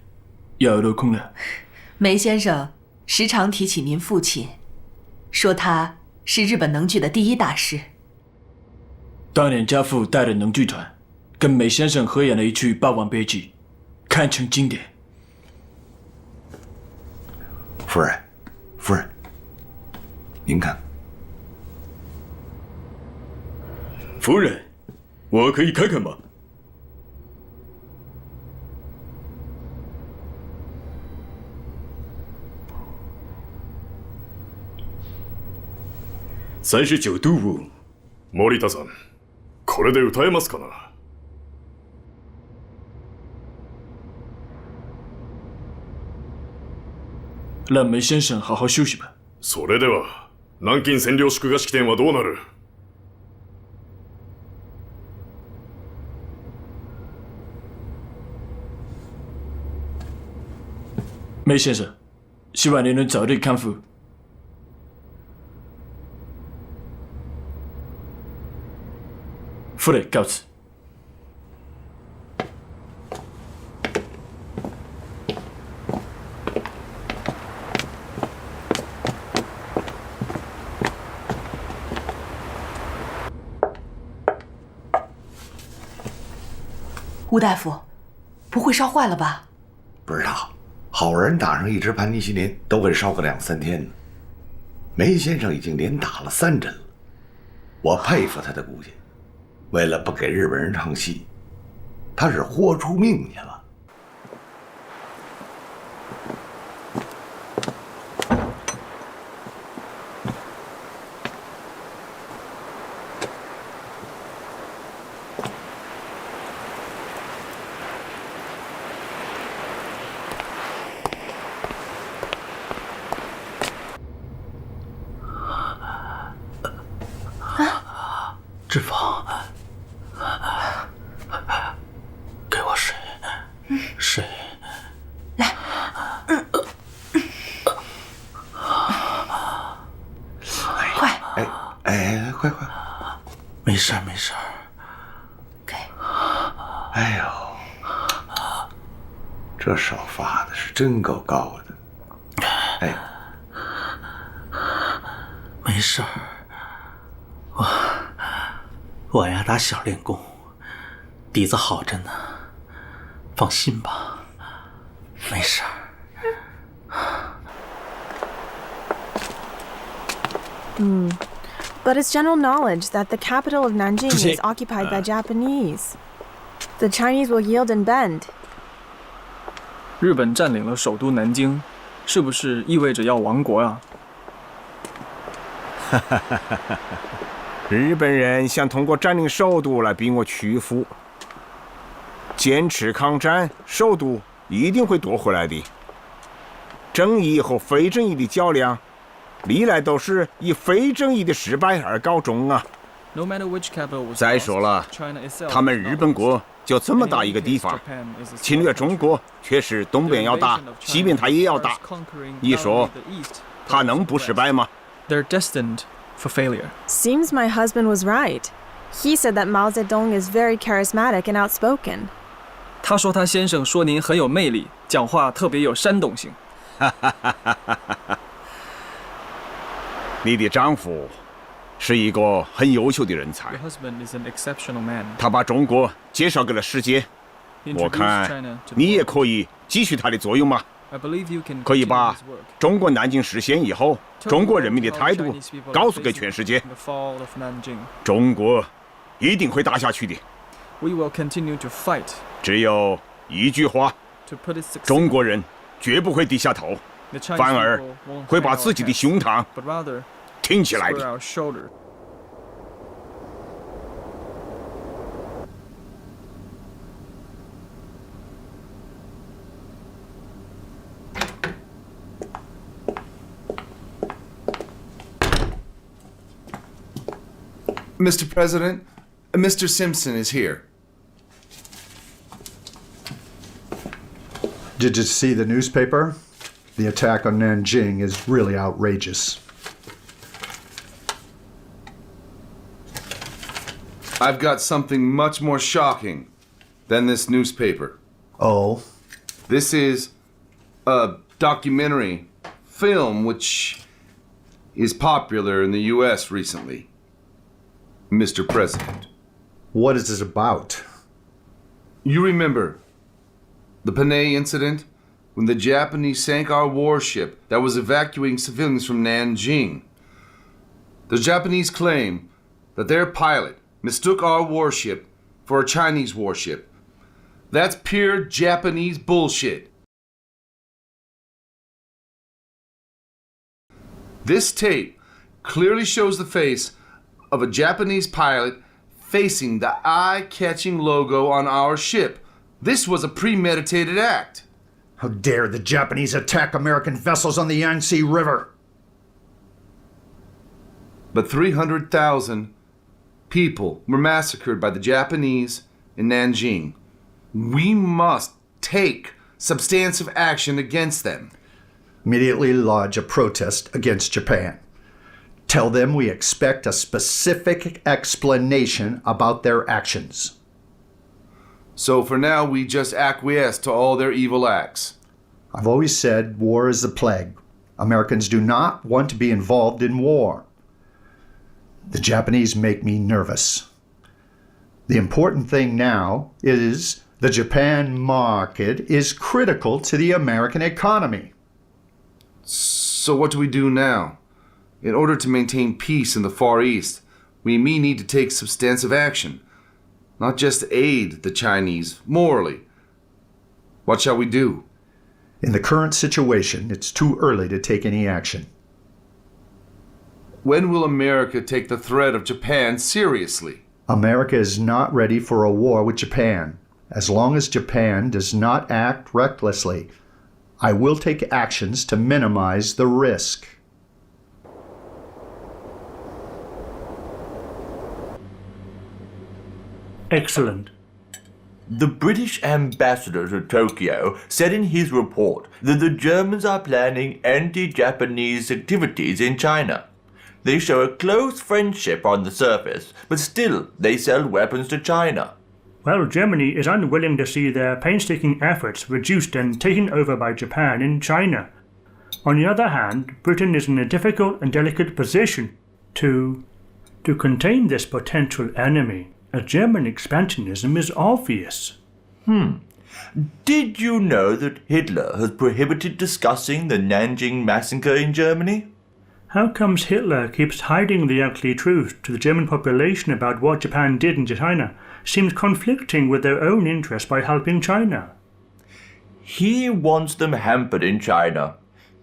要落空了。梅先生时常提起您父亲，说他是日本能剧的第一大师。当年家父带着能剧团，跟梅先生合演了一曲《霸王别姬》，堪称经典。夫人，夫人，您看。夫人，我可以看看吗？39度を。森田さん、これで歌えますかな？让梅先生好好休息吧。それでは、南京占領祝賀式典はどうなる？梅先生，希望您能早日康复。夫人告辞。吴大夫，不会烧坏了吧？不知道，好人打上一支盘尼西林都会烧个2、3天呢。梅先生已经连打了3针了，我佩服他的骨气。为了不给日本人唱戏，他是豁出命去了。志芳，给我水，水，来，快，快，没事没事。给，哎呦，这手发的是真够高的，哎，没事儿。我呀打小练功，底子好着呢，放心吧，没事儿。But it's general knowledge that the capital of Nanjing is occupied by Japanese. The Chinese will yield and bend. 日本占领了首都南京，是不是意味着要亡国啊？日本人想通过占领首都来逼我屈服，坚持抗战，首都一定会夺回来的。正义和非正义的较量，历来都是以非正义的失败而告终啊。再说了，他们日本国就这么大一个地方，侵略中国却是东边要打，西边他也要打，你说他能不失败吗？ They're destined for failure. Seems my husband was right. He said that Mao Zedong is very charismatic and outspoken. 他说他先生说您很有魅力，讲话特别有煽动性。你的丈夫是一个很优秀的人才， Your husband is an exceptional man. 他把中国介绍给了世界。我看你也可以继续他的作用嘛。 I believe you can 可以把中国南京实现以后，中国人民的态度告诉给全世界。中国一定会打下去的。We will continue to fight. 只有一句话：中国人绝不会低下头，反而会把自己的胸膛挺起来的。Mr. President, Mr. Simpson is here. Did you see the newspaper? The attack on Nanjing is really outrageous. I've got something much more shocking than this newspaper. Oh? This is a documentary film which is popular in the U.S. recently. Mr. President. What is it about? You remember the Panay incident when the Japanese sank our warship that was evacuating civilians from Nanjing. The Japanese claim that their pilot mistook our warship for a Chinese warship. That's pure Japanese bullshit. This tape clearly shows the face of a Japanese pilot facing the eye-catching logo on our ship. This was a premeditated act. How dare the Japanese attack American vessels on the Yangtze River? But 300,000 people were massacred by the Japanese in Nanjing. We must take substantive action against them. Immediately lodge a protest against Japan. Tell them we expect a specific explanation about their actions. So for now, we just acquiesce to all their evil acts. I've always said war is a plague. Americans do not want to be involved in war. The Japanese make me nervous. The important thing now is the Japan market is critical to the American economy. So what do we do now? In order to maintain peace in the Far East, we may need to take substantive action, not just aid the Chinese morally. What shall we do? In the current situation, it's too early to take any action. When will America take the threat of Japan seriously? America is not ready for a war with Japan. As long as Japan does not act recklessly, I will take actions to minimize the risk. Excellent. The British ambassador to Tokyo said in his report that the Germans are planning anti-Japanese activities in China. They show a close friendship on the surface, but still they sell weapons to China. Well, Germany is unwilling to see their painstaking efforts reduced and taken over by Japan in China. On the other hand, Britain is in a difficult and delicate position to contain this potential enemy. A German expansionism is obvious. Did you know that Hitler has prohibited discussing the Nanjing massacre in Germany? How comes Hitler keeps hiding the ugly truth to the German population about what Japan did in China? Seems conflicting with their own interests by helping China. He wants them hampered in China.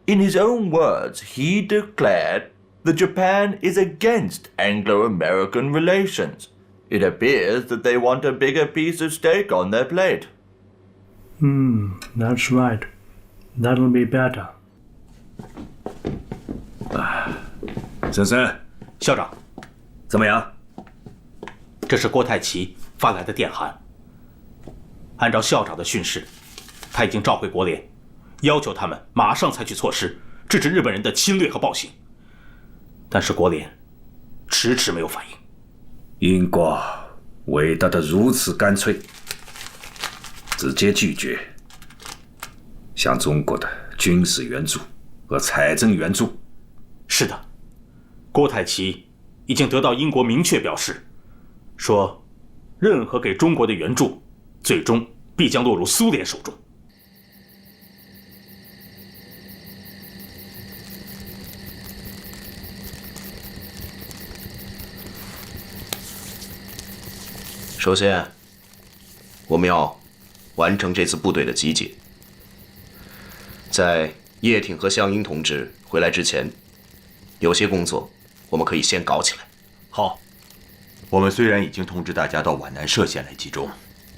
In his own words, he declared that Japan is against Anglo-American relations. It appears that they want a bigger piece of steak on their plate. That's right. That'll be better. 森森，校长，怎么样？这是郭泰祺发来的电函。按照校长的训示，他已经召回国联，要求他们马上采取措施，制止日本人的侵略和暴行。但是国联迟迟没有反应。英国回答得如此干脆，直接拒绝向中国的军事援助和财政援助。是的，郭泰祺已经得到英国明确表示，说任何给中国的援助，最终必将落入苏联手中。首先，我们要完成这次部队的集结。在叶挺和项英同志回来之前，有些工作我们可以先搞起来。好，我们虽然已经通知大家到皖南歙县来集中，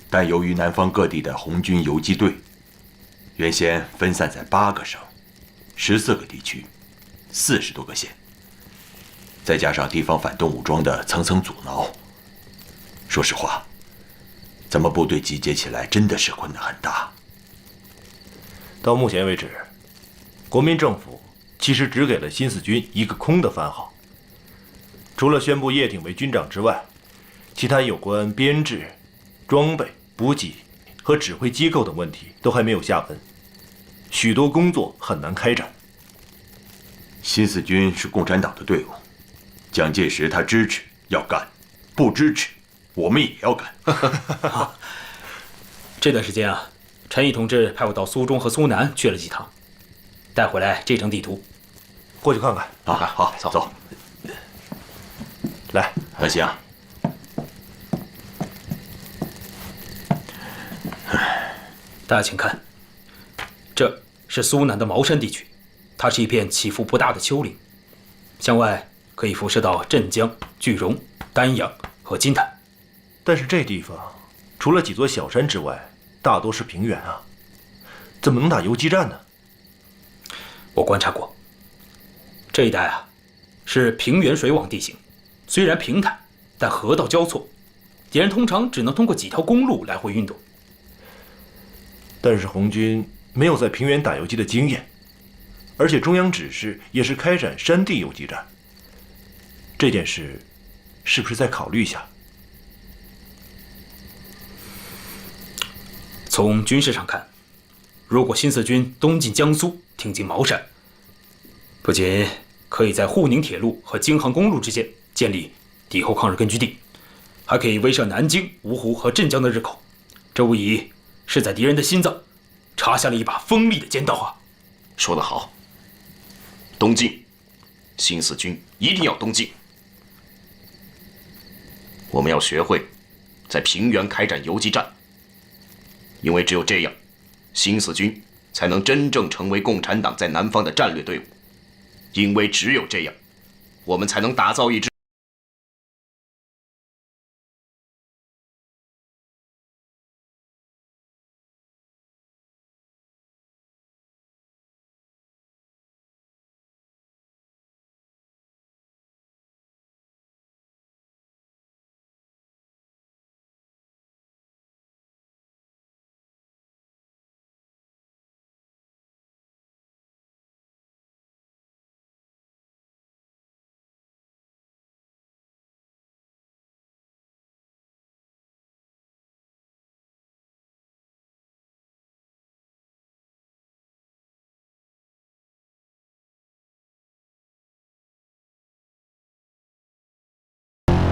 但由于南方各地的红军游击队原先分散在8个省、14个地区、40多个县，再加上地方反动武装的层层阻挠，说实话，咱们部队集结起来真的是困难很大。到目前为止，国民政府其实只给了新四军一个空的番号，除了宣布叶挺为军长之外，其他有关编制、装备、补给和指挥机构等问题都还没有下文，许多工作很难开展。新四军是共产党的队伍，蒋介石他支持要干，不支持我们也要干。这段时间啊，陈毅同志派我到苏中和苏南去了几趟，带回来这张地图，过去看看。好，走。来，行。大家请看，这是苏南的茅山地区，它是一片起伏不大的丘陵，向外可以辐射到镇江、句容、丹阳和金坛。但是这地方除了几座小山之外，大多是平原啊，怎么能打游击战呢？我观察过，这一带啊是平原水网地形，虽然平坦，但河道交错，敌人通常只能通过几条公路来回运动。但是红军没有在平原打游击的经验，而且中央指示也是开展山地游击战，这件事是不是再考虑一下？从军事上看，如果新四军东进江苏，挺进茅山，不仅可以在沪宁铁路和京杭公路之间建立敌后抗日根据地，还可以威慑南京、芜湖和镇江的日寇，这无疑是在敌人的心脏插下了一把锋利的尖刀啊！说得好，东进，新四军一定要东进。我们要学会在平原开展游击战，因为只有这样，新四军才能真正成为共产党在南方的战略队伍。因为只有这样，我们才能打造一支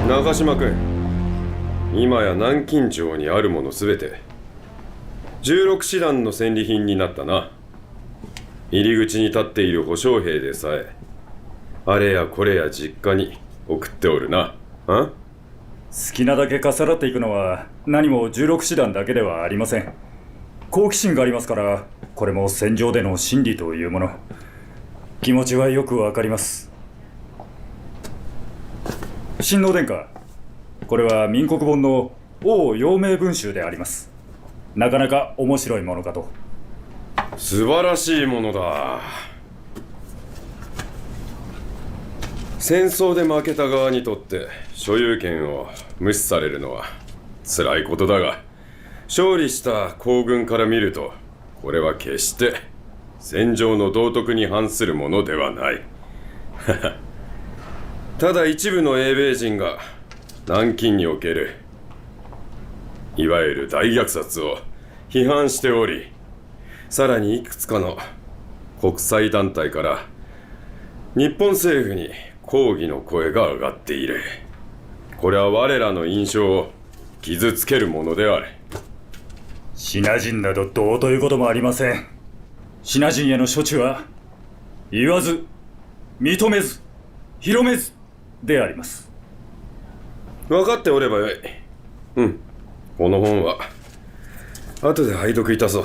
中島君、今や南京町にあるものすべて16師団の戦利品になったな。入り口に立っている保証兵でさえあれやこれや実家に送っておるな。好きなだけかさらっていくのは何も16師団だけではありません。好奇心がありますから、これも戦場での真理というもの。気持ちはよくわかります。親王殿下、これは民国本の王陽明文集であります。なかなか面白いものかと。素晴らしいものだ。戦争で負けた側にとって所有権を無視されるのは辛いことだが、勝利した皇軍から見るとこれは決して戦場の道徳に反するものではない。ただ一部の英米人が南京におけるいわゆる大虐殺を批判しており、さらにいくつかの国際団体から日本政府に抗議の声が上がっている。これは我らの印象を傷つけるものである。シナ人などどうということもありません。シナ人への処置は言わず、認めず、広めずであります。分かっておればよい。この本は後で拝読いたそう。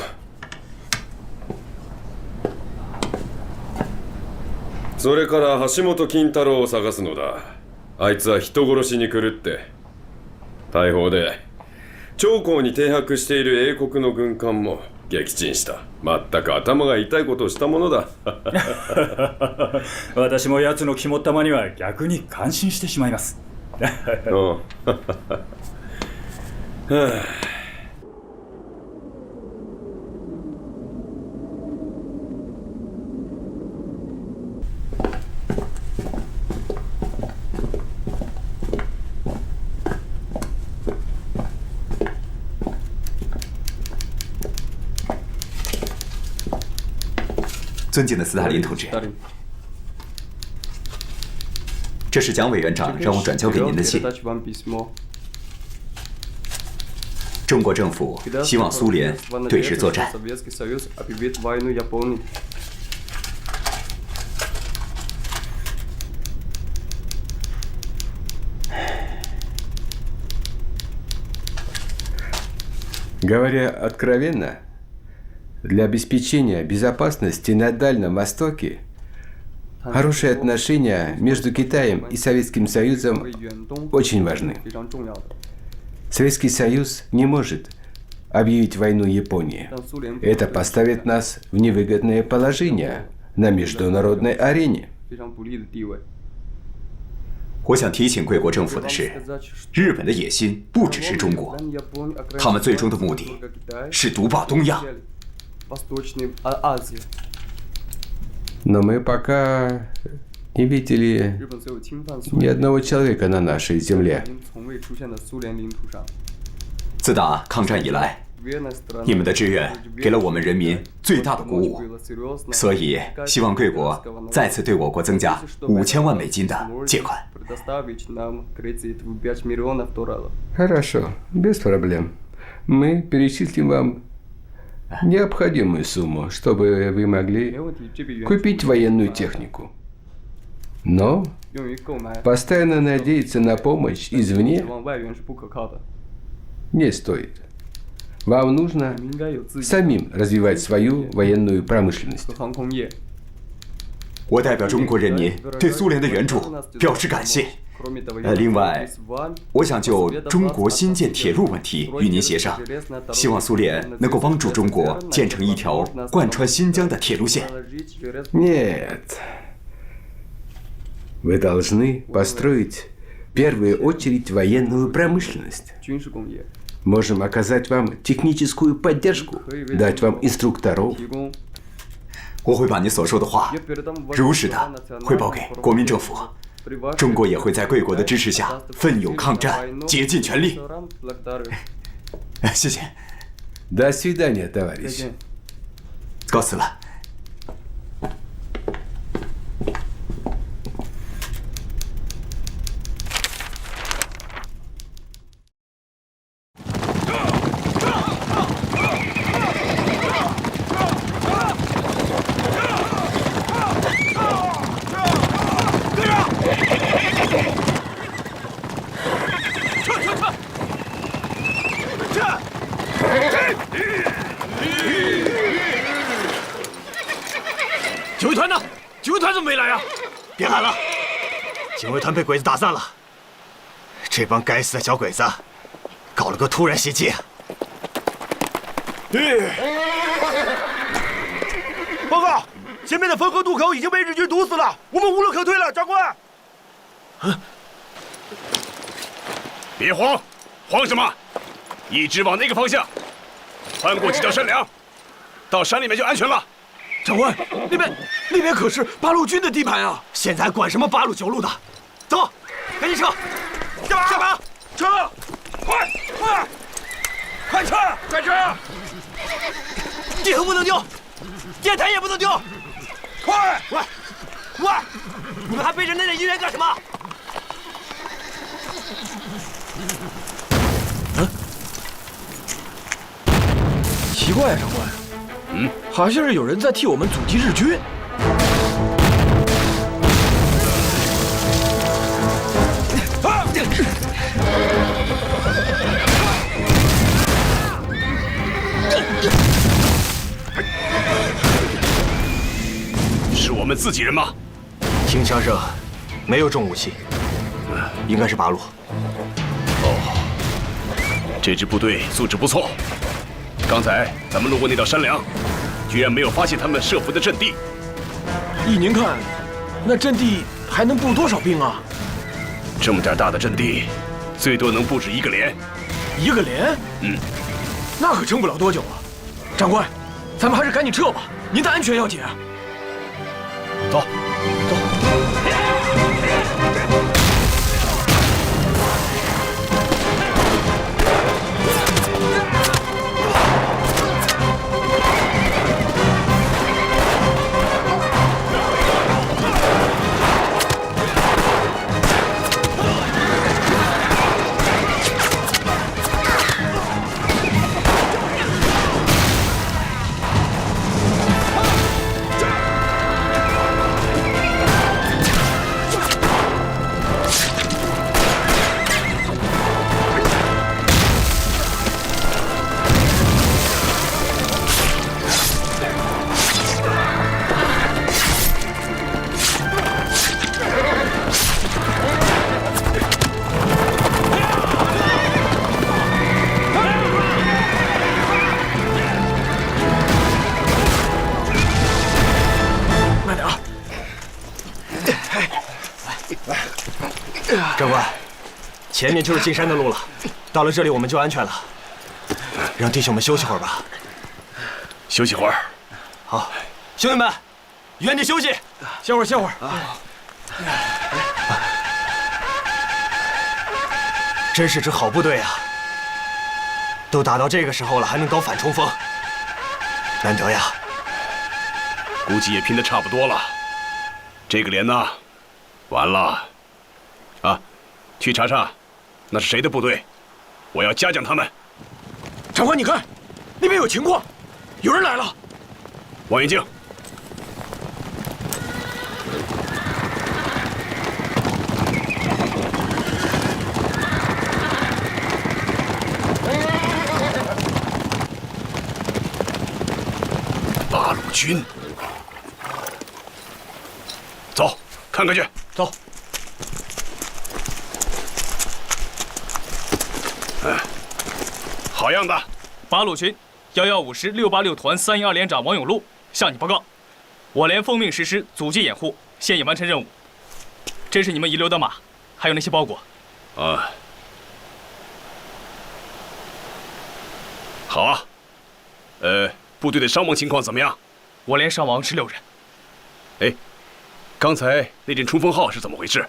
それから橋本金太郎を探すのだ。あいつは人殺しに狂って大砲で長江に停泊している英国の軍艦も撃沈した。まったく頭が痛いことをしたものだ。私も奴の肝っ玉には逆に感心してしまいます。尊敬的斯大林同志，这是蒋委员长让我转交给您的信。中国政府希望苏联对日作战。Говоря откровенно, для обеспечения безопасности на Дальнем Востоке хорошие отношения между Китаем и Советским Союзом очень важны. Советский Союз не может объявить войну Японии. Это поставит нас в невыгодное положение на международной арене. 我想提醒贵国政府的是，日本的野心不只是中国，他们最终的目的是独霸东亚。Но мы пока не видели ни одного человека на нашей земле. 自打抗战以来，你们的志愿给了我们人民最大的鼓舞，所以希望贵国再次对我国增加5000万美金的借款。Хорошо, без проблем. Мы перечислим вам необходимую сумму, чтобы вы могли купить военную технику. Но постоянно надеяться на помощь извне не стоит. Вам нужно самим развивать свою военную промышленность. 我代表中国人民对苏联的援助表示感谢。另外，我想就中国新建铁路问题与您协商，希望苏联能够帮助中国建成一条贯穿新疆的铁路线。Нет. Вы должны построить в первую очередь военную промышленность. Можем оказать вам техническую поддержку, дать вам инструкторов. 我会把你所说的话如实的汇报给国民政府，中国也会在贵国的支持下奋勇抗战，竭尽全力。谢谢。До свидания, товарищ. 告辞了。警卫团呢？警卫团怎么没来啊？别喊了，警卫团被鬼子打散了。这帮该死的小鬼子，搞了个突然袭击。报告，前面的汾河渡口已经被日军堵死了，我们无路可退了，长官。别慌，慌什么？一直往那个方向，穿过几条山梁，到山里面就安全了。长官，那边可是八路军的地盘啊！现在管什么8路9路的？走，赶紧撤！下马！撤！快撤！快撤！地图不能丢，电台也不能丢！快！你们还背着那点银元干什么？奇怪啊，长官。好像是有人在替我们阻击日军。是我们自己人吗？听枪声，没有重武器，应该是8路。哦，这支部队素质不错。刚才咱们路过那道山梁，居然没有发现他们设伏的阵地。依您看，那阵地还能布多少兵啊？这么点大的阵地，最多能布置1个连。1个连？那可撑不了多久啊！长官，咱们还是赶紧撤吧，您的安全要紧啊！走。长官，前面就是进山的路了，到了这里我们就安全了。让弟兄们休息会儿吧。休息会儿。好，兄弟们，原地休息，歇会儿，歇会儿。真是支好部队啊！都打到这个时候了，还能搞反冲锋，难得呀！估计也拼得差不多了。这个连呢，完了。啊，去查查，那是谁的部队？我要嘉奖他们。长官，你看，那边有情况，有人来了。望远镜。八路军。走，看看去。走。好样的！八路军115师686团312连长王永禄向你报告，我连奉命实施阻击掩护，现已完成任务。这是你们遗留的马，还有那些包裹。啊，好啊。部队的伤亡情况怎么样？我连伤亡16人。哎，刚才那阵冲锋号是怎么回事？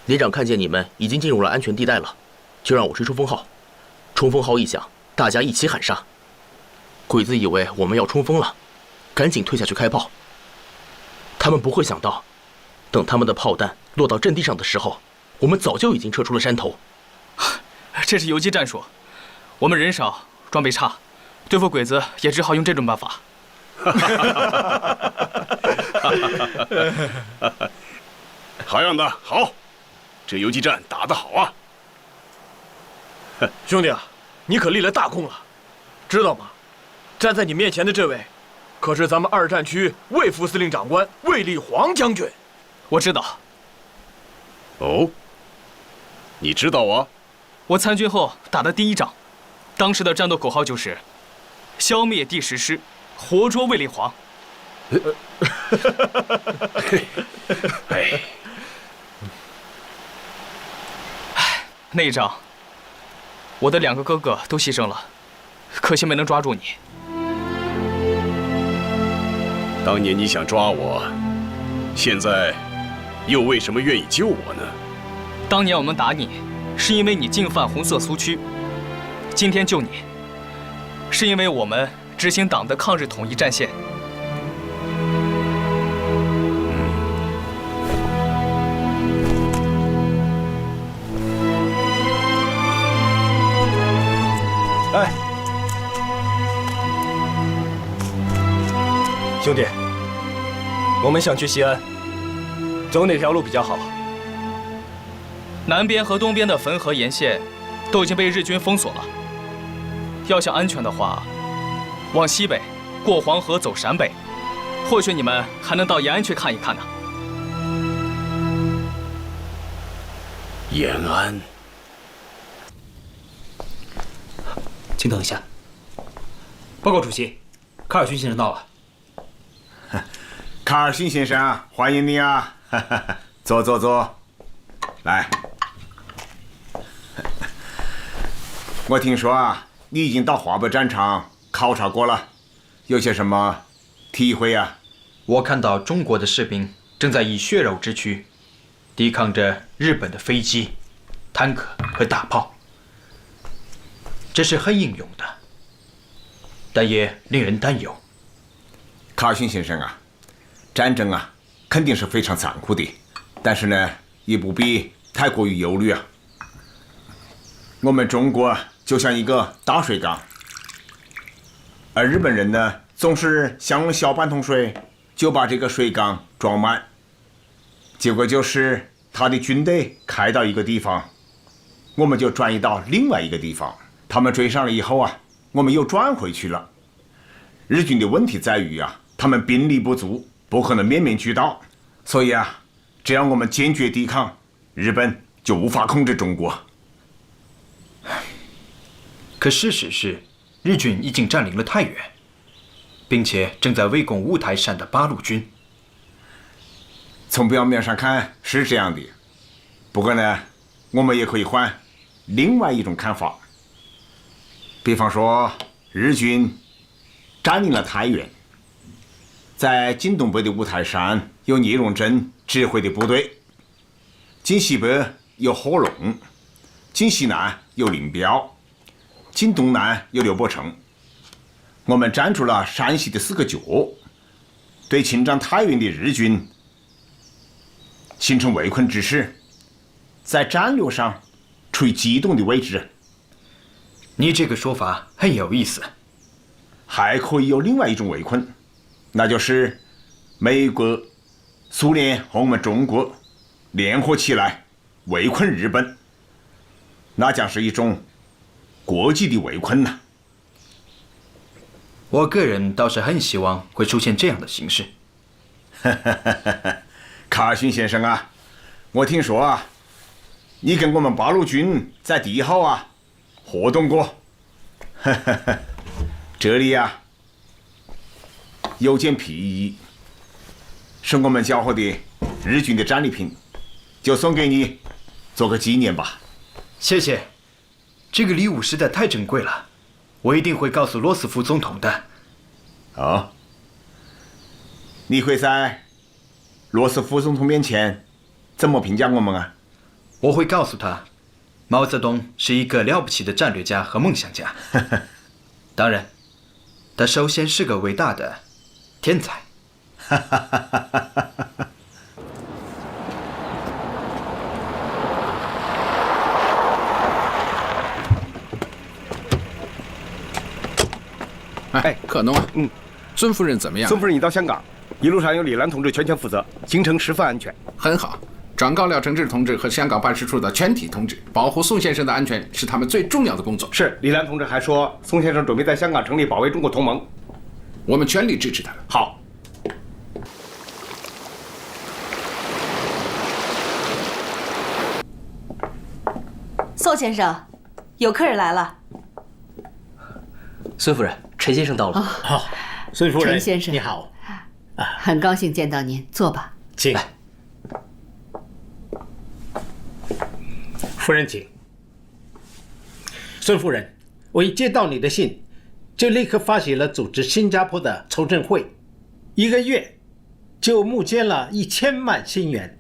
连长看见你们已经进入了安全地带了，就让我吹冲锋号。冲锋号一响，大家一起喊杀。鬼子以为我们要冲锋了，赶紧退下去开炮。他们不会想到，等他们的炮弹落到阵地上的时候，我们早就已经撤出了山头。这是游击战术，我们人少，装备差，对付鬼子也只好用这种办法。好样的，好，这游击战打得好啊！兄弟啊，你可立了大功了，知道吗？站在你面前的这位，可是咱们2战区魏副司令长官魏立煌将军。我知道。哦，你知道啊？我参军后打的第1仗，当时的战斗口号就是“消灭第10师，活捉魏立煌”。哎，那一仗，我的2个哥哥都牺牲了，可惜没能抓住你。当年你想抓我，现在又为什么愿意救我呢？当年我们打你，是因为你进犯红色苏区；今天救你，是因为我们执行党的抗日统一战线。哎，兄弟，我们想去西安，走哪条路比较好？南边和东边的汾河沿线都已经被日军封锁了。要想安全的话，往西北，过黄河走陕北，或许你们还能到延安去看一看呢。延安。请等一下。报告主席，卡尔逊先生到了。卡尔逊先生，欢迎你啊！坐坐坐，来。我听说啊，你已经到华北战场考察过了，有些什么体会啊？我看到中国的士兵正在以血肉之躯抵抗着日本的飞机、坦克和大炮，这是很英勇的，但也令人担忧。卡尔逊先生啊，战争啊肯定是非常残酷的，但是呢，也不必太过于忧虑啊。我们中国就像一个大水缸，而日本人呢，总是想用小半桶水就把这个水缸装满，结果就是他的军队开到一个地方，我们就转移到另外一个地方，他们追上了以后啊，我们又转回去了。日军的问题在于啊，他们兵力不足，不可能面面俱到，所以啊，只要我们坚决抵抗，日本就无法控制中国。可事实是，日军已经占领了太原，并且正在围攻五台山的八路军。从表面上看是这样的，不过呢，我们也可以换另外一种看法。比方说，日军占领了太原，在晋东北的五台山有聂荣臻指挥的部队，晋西北有贺龙，晋西南有林彪，晋东南有刘伯承。我们占住了山西的4个角，对侵占太原的日军形成围困之势，在战略上处于激动的位置。你这个说法很有意思。还可以有另外一种围困，那就是美国、苏联和我们中国联合起来围困日本，那将是一种国际的围困呐。我个人倒是很希望会出现这样的形势。卡尔逊先生啊，我听说啊，你跟我们八路军在1号啊活动过。这里啊有件皮衣，是我们缴获的日军的战利品，就送给你做个纪念吧。谢谢，这个礼物实在太珍贵了，我一定会告诉罗斯福总统的。哦，你会在罗斯福总统面前怎么评价我们啊？我会告诉他，毛泽东是一个了不起的战略家和梦想家。当然，他首先是个伟大的天才。哎，可农啊，孙夫人怎么样？孙夫人已到香港，一路上由李兰同志全权负责，行程十分安全。很好，转告廖承志同志和香港办事处的全体同志，保护宋先生的安全是他们最重要的工作。是，李兰同志还说，宋先生准备在香港成立保卫中国同盟，我们全力支持他。好。宋先生，有客人来了。孙夫人，陈先生到了。好，孙夫人，陈先生你好。很高兴见到您，坐吧。请。夫人请。孙夫人，我一接到你的信，就立刻发起了组织新加坡的筹赈会，1个月就募捐了1000万新元。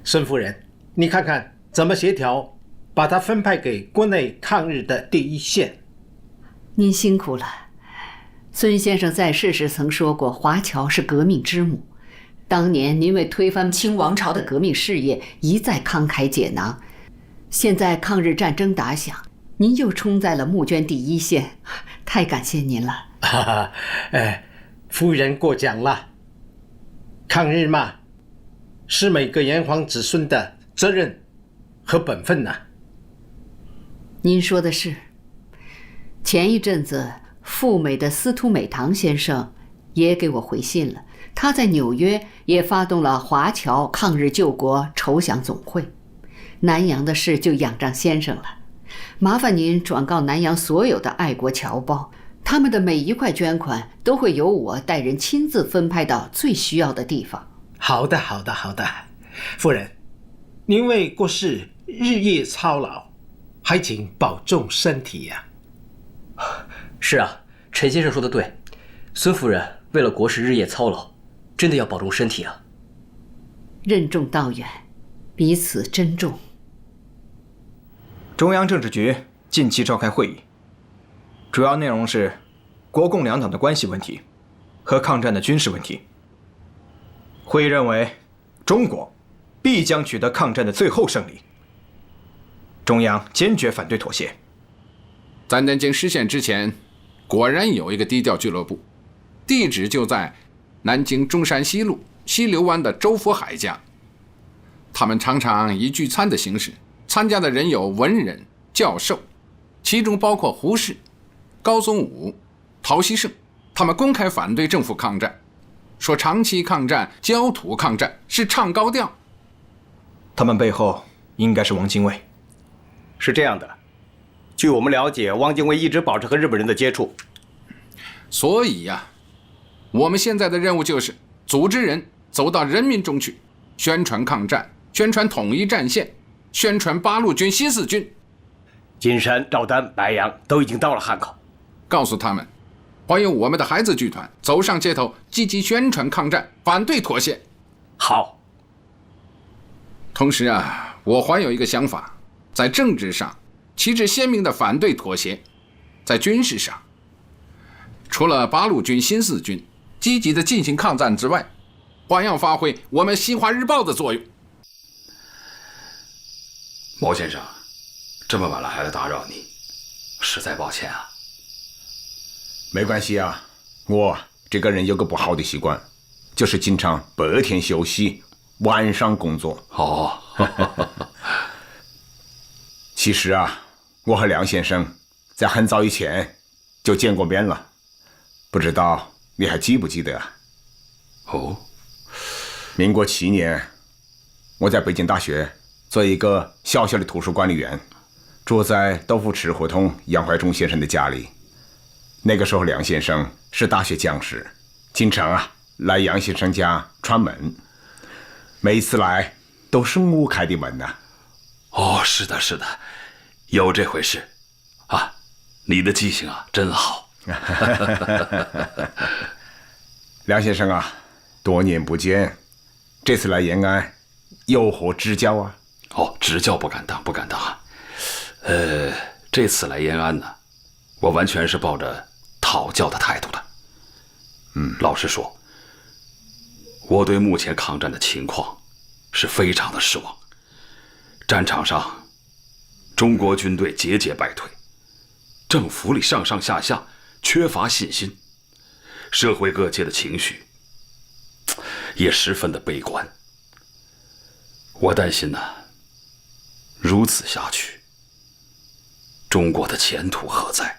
孙夫人，你看看怎么协调，把它分派给国内抗日的第一线。您辛苦了。孙先生在世时曾说过，华侨是革命之母。当年您为推翻清王朝的革命事业一再慷慨解囊，现在抗日战争打响，您又冲在了募捐第一线，太感谢您了。夫人过奖了。抗日嘛，是每个炎黄子孙的责任和本分呐。您说的是。前一阵子赴美的司徒美堂先生也给我回信了，他在纽约也发动了华侨抗日救国筹饷总会，南洋的事就仰仗先生了。麻烦您转告南洋所有的爱国侨胞，他们的每一块捐款都会由我带人亲自分派到最需要的地方。好的，好的，好的，夫人，您为国事日夜操劳，还请保重身体呀。是啊，陈先生说的对，孙夫人为了国事日夜操劳，真的要保重身体啊。任重道远，彼此珍重。中央政治局近期召开会议，主要内容是国共两党的关系问题和抗战的军事问题。会议认为，中国必将取得抗战的最后胜利，中央坚决反对妥协。在南京实现之前，果然有一个低调俱乐部，地址就在南京中山西路西流湾的周福海家。他们常常以聚餐的形式，参加的人有文人、教授，其中包括胡适、高宗武、陶希圣。他们公开反对政府抗战，说长期抗战、焦土抗战是唱高调。他们背后应该是汪精卫。是这样的，据我们了解，汪精卫一直保持和日本人的接触。所以呀，我们现在的任务就是组织人走到人民中去，宣传抗战，宣传统一战线，宣传八路军、新四军。金山、赵丹、白杨都已经到了汉口，告诉他们，欢迎我们的孩子剧团走上街头，积极宣传抗战，反对妥协。好。同时啊，我还有一个想法，在政治上旗帜鲜明的反对妥协，在军事上，除了八路军、新四军积极的进行抗战之外，还要发挥我们新华日报的作用。毛先生，这么晚了还来打扰你，实在抱歉啊。没关系啊，我这个人有个不好的习惯，就是经常白天休息，晚上工作。哦，其实啊，我和梁先生在很早以前就见过面了，不知道你还记不记得啊？哦，民国7年，我在北京大学做一个小小的图书管理员，住在豆腐池胡同杨怀忠先生的家里。那个时候梁先生是大学讲师，经常来杨先生家串门，每一次来都是我开的门呐。哦，是的，是的，有这回事啊！你的记性啊，真好。梁先生啊，多年不见，这次来延安有何指教啊？哦，指教不敢当，不敢当啊。这次来延安呢，我完全是抱着讨教的态度的。老实说，我对目前抗战的情况是非常的失望。战场上，中国军队节节败退，政府里上上下下缺乏信心，社会各界的情绪也十分的悲观。我担心呢，如此下去，中国的前途何在？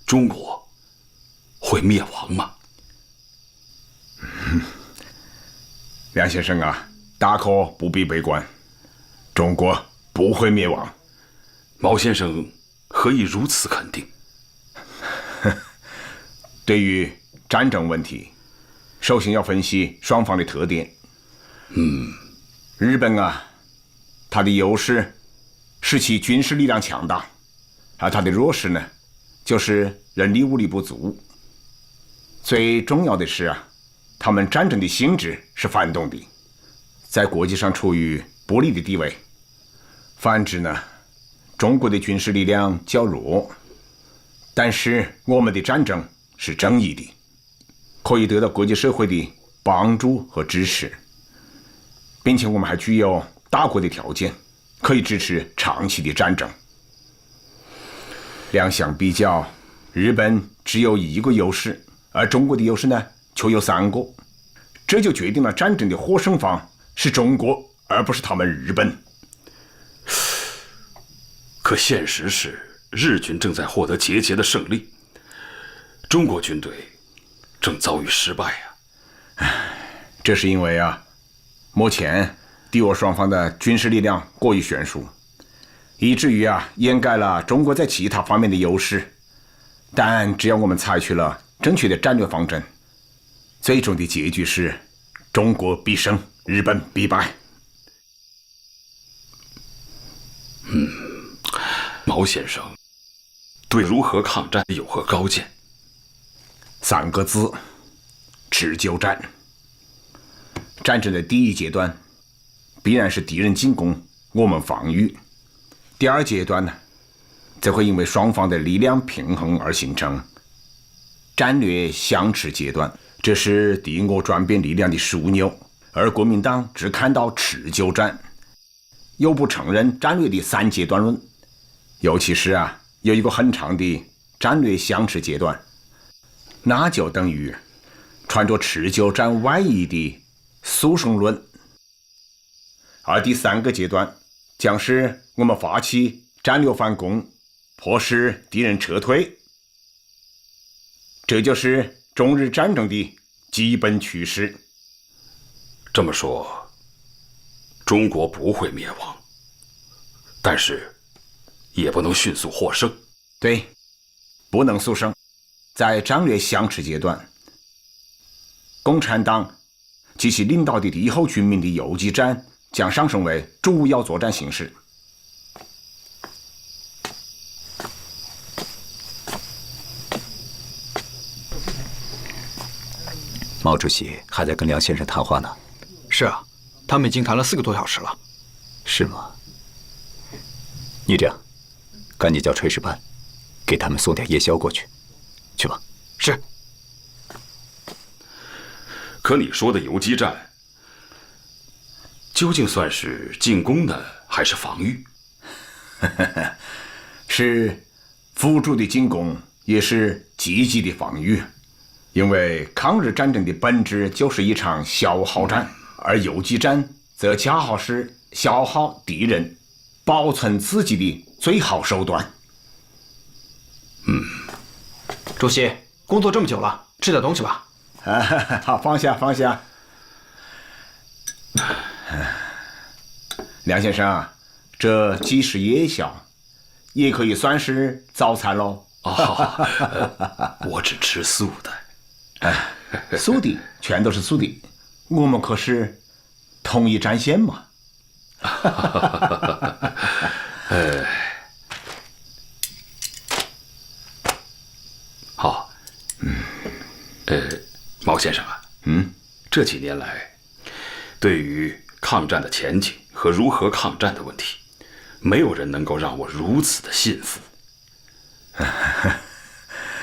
中国会灭亡吗？梁先生啊，大可不必悲观，中国不会灭亡。毛先生何以如此肯定？对于战争问题，首先要分析双方的特点。日本啊，它的优势是其军事力量强大，而它的弱势呢，就是人力物力不足。最重要的是啊，他们战争的性质是反动的，在国际上处于不利的地位。反之呢，中国的军事力量较弱，但是我们的战争是正义的，可以得到国际社会的帮助和支持，并且我们还具有大国的条件，可以支持长期的战争。两相比较，日本只有一个优势，而中国的优势呢，却有3个，这就决定了战争的获胜方是中国，而不是他们日本。可现实是，日军正在获得节节的胜利，中国军队正遭遇失败呀。这是因为啊，目前敌我双方的军事力量过于悬殊，以至于啊，掩盖了中国在其他方面的优势。但只要我们采取了正确的战略方针，最终的结局是中国必胜，日本必败。毛先生对如何抗战有何高见？3个字：持久战。战争的第一阶段必然是敌人进攻，我们防御。第2阶段呢，则会因为双方的力量平衡而形成战略相持阶段，这是敌我转变力量的枢纽。而国民党只看到持久战，又不承认战略的3阶段论，尤其是有一个很长的战略相持阶段，那就等于穿着持久战外衣的速胜论。而第3个阶段将是我们发起战略反攻，迫使敌人撤退。这就是中日战争的基本趋势。这么说，中国不会灭亡，但是也不能迅速获胜。对，不能速胜。在战略相持阶段，共产党及其领导的敌后军民的游击战将上升为主要作战形式。毛主席还在跟梁先生谈话呢。是啊，他们已经谈了4个多小时了。是吗？你这样，赶紧叫炊事班，给他们送点夜宵过去，去吧。是。可你说的游击战，究竟算是进攻呢，还是防御？是辅助的进攻，也是积极的防御。因为抗日战争的本质就是一场消耗战，而游击战则恰好是消耗敌人保存自己的最好手段。主席，工作这么久了，吃点东西吧。好，放下放下。梁先生，这既是夜宵，也可以算是早餐喽。我只吃素的。素的，全都是素的。我们可是同一战线嘛。好。毛先生啊，这几年来，对于抗战的前景和如何抗战的问题，没有人能够让我如此的信服。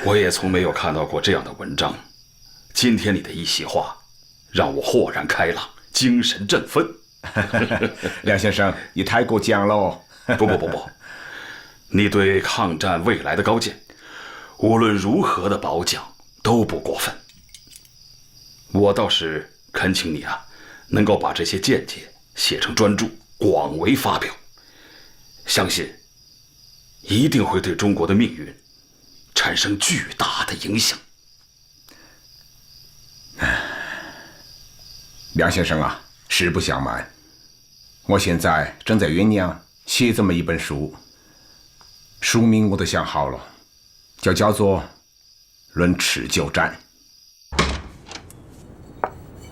我也从没有看到过这样的文章。今天你的一席话，让我豁然开朗，精神振奋。梁先生，你太过奖了哦。不，你对抗战未来的高见，无论如何的褒奖都不过分。我倒是恳请你能够把这些见解写成专著，广为发表。相信一定会对中国的命运产生巨大的影响。梁先生啊，实不相瞒，我现在正在酝酿写这么一本书，书名我都想好了，就叫做《论持久战》。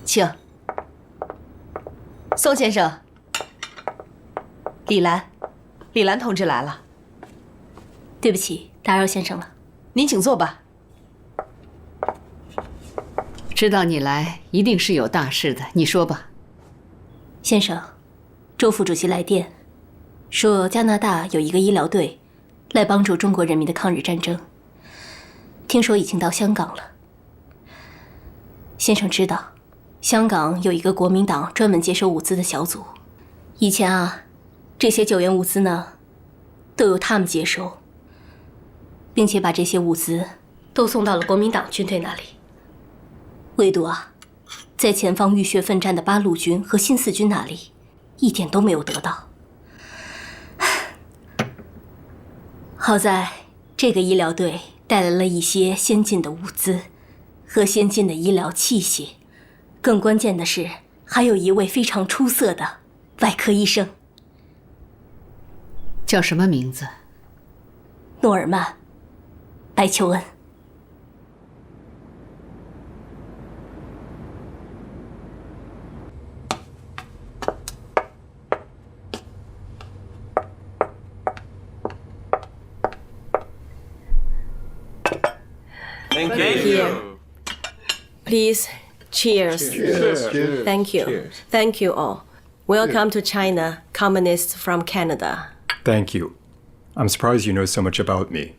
请，宋先生，李兰同志来了。对不起，打扰先生了。您请坐吧。知道你来，一定是有大事的，你说吧。先生，周副主席来电，说加拿大有一个医疗队来帮助中国人民的抗日战争，听说已经到香港了。先生知道，香港有一个国民党专门接收物资的小组，以前这些救援物资呢，都由他们接收，并且把这些物资都送到了国民党军队那里。唯独在前方浴血奋战的八路军和新四军那里，一点都没有得到。好在这个医疗队带来了一些先进的物资和先进的医疗器械，更关键的是，还有一位非常出色的外科医生。叫什么名字？诺尔曼。白求恩。Thank you. Please, cheers. Cheers. Thank you. Cheers. Thank you all. Welcome to China, communists from Canada. Thank you. I'm surprised you know so much about me.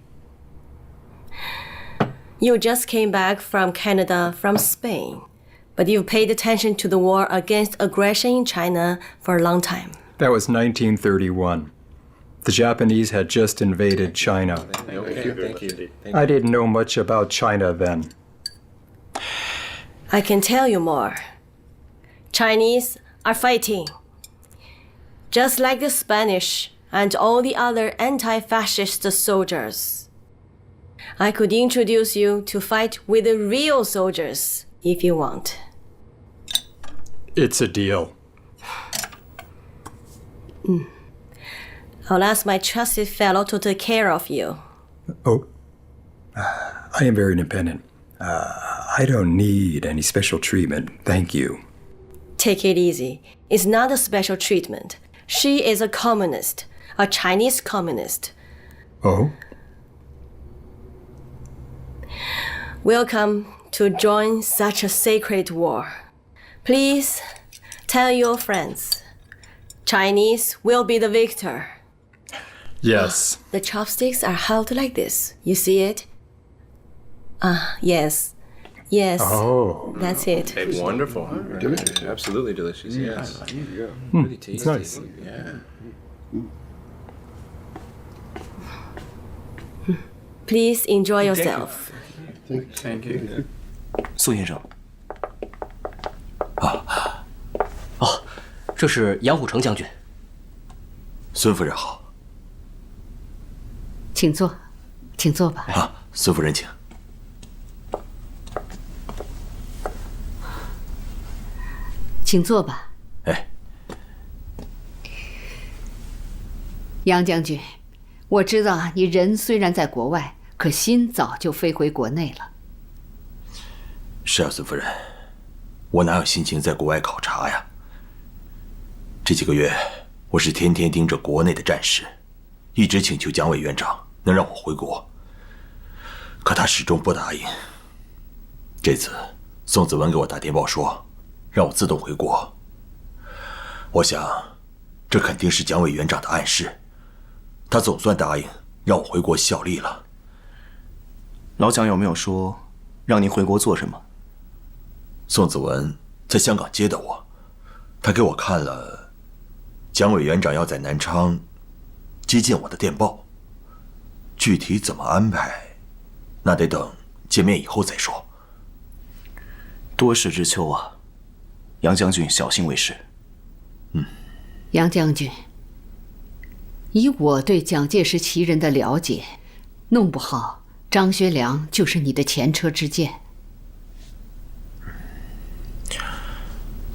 You just came back from Canada from Spain, but you've paid attention to the war against aggression in China for a long time. That was 1931. The Japanese had just invaded China. Thank you. I didn't know much about China then. I can tell you more. Chinese are fighting. Just like the Spanish and all the other anti-fascist soldiers. I could introduce you to fight with the real soldiers if you want. It's a deal. I'll ask my trusted fellow to take care of you. Oh, I am very independent. I don't need any special treatment, thank you. Take it easy. It's not a special treatment. She is a communist, a Chinese communist. Oh? Welcome to join such a sacred war. Please tell your friends. Chinese will be the victor. Yes. The chopsticks are held like this. You see it? Yes. Yes. Oh. That's it. Hey, wonderful. Delicious. Absolutely delicious. Yes. Really tasty. It's nice. Yeah. Please enjoy yourself. Thank you. 苏先生。哦，这是杨虎城将军。孙夫人好。请坐，请坐吧。啊，孙夫人请。请坐吧。哎，杨将军，我知道你人虽然在国外，可心早就飞回国内了。是啊，孙夫人，我哪有心情在国外考察呀？这几个月，我是天天盯着国内的战事，一直请求蒋委员长能让我回国，可他始终不答应。这次，宋子文给我打电报说，让我自动回国。我想，这肯定是蒋委员长的暗示，他总算答应让我回国效力了。老蒋有没有说让您回国做什么？宋子文在香港接的我，他给我看了蒋委员长要在南昌接见我的电报，具体怎么安排，那得等见面以后再说。多事之秋啊，杨将军小心为是。杨将军，以我对蒋介石其人的了解，弄不好张学良就是你的前车之鉴。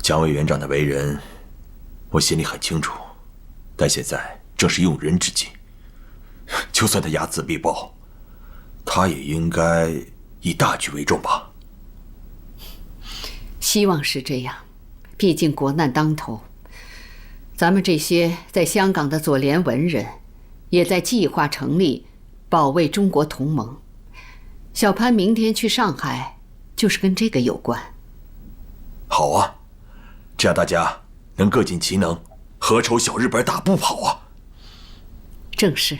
蒋委员长的为人，我心里很清楚，但现在正是用人之际，就算他睚眦必报，他也应该以大局为重吧。希望是这样，毕竟国难当头，咱们这些在香港的左联文人，也在计划成立保卫中国同盟。小潘明天去上海，就是跟这个有关。好啊，这样大家能各尽其能，何愁小日本打不跑啊？正是。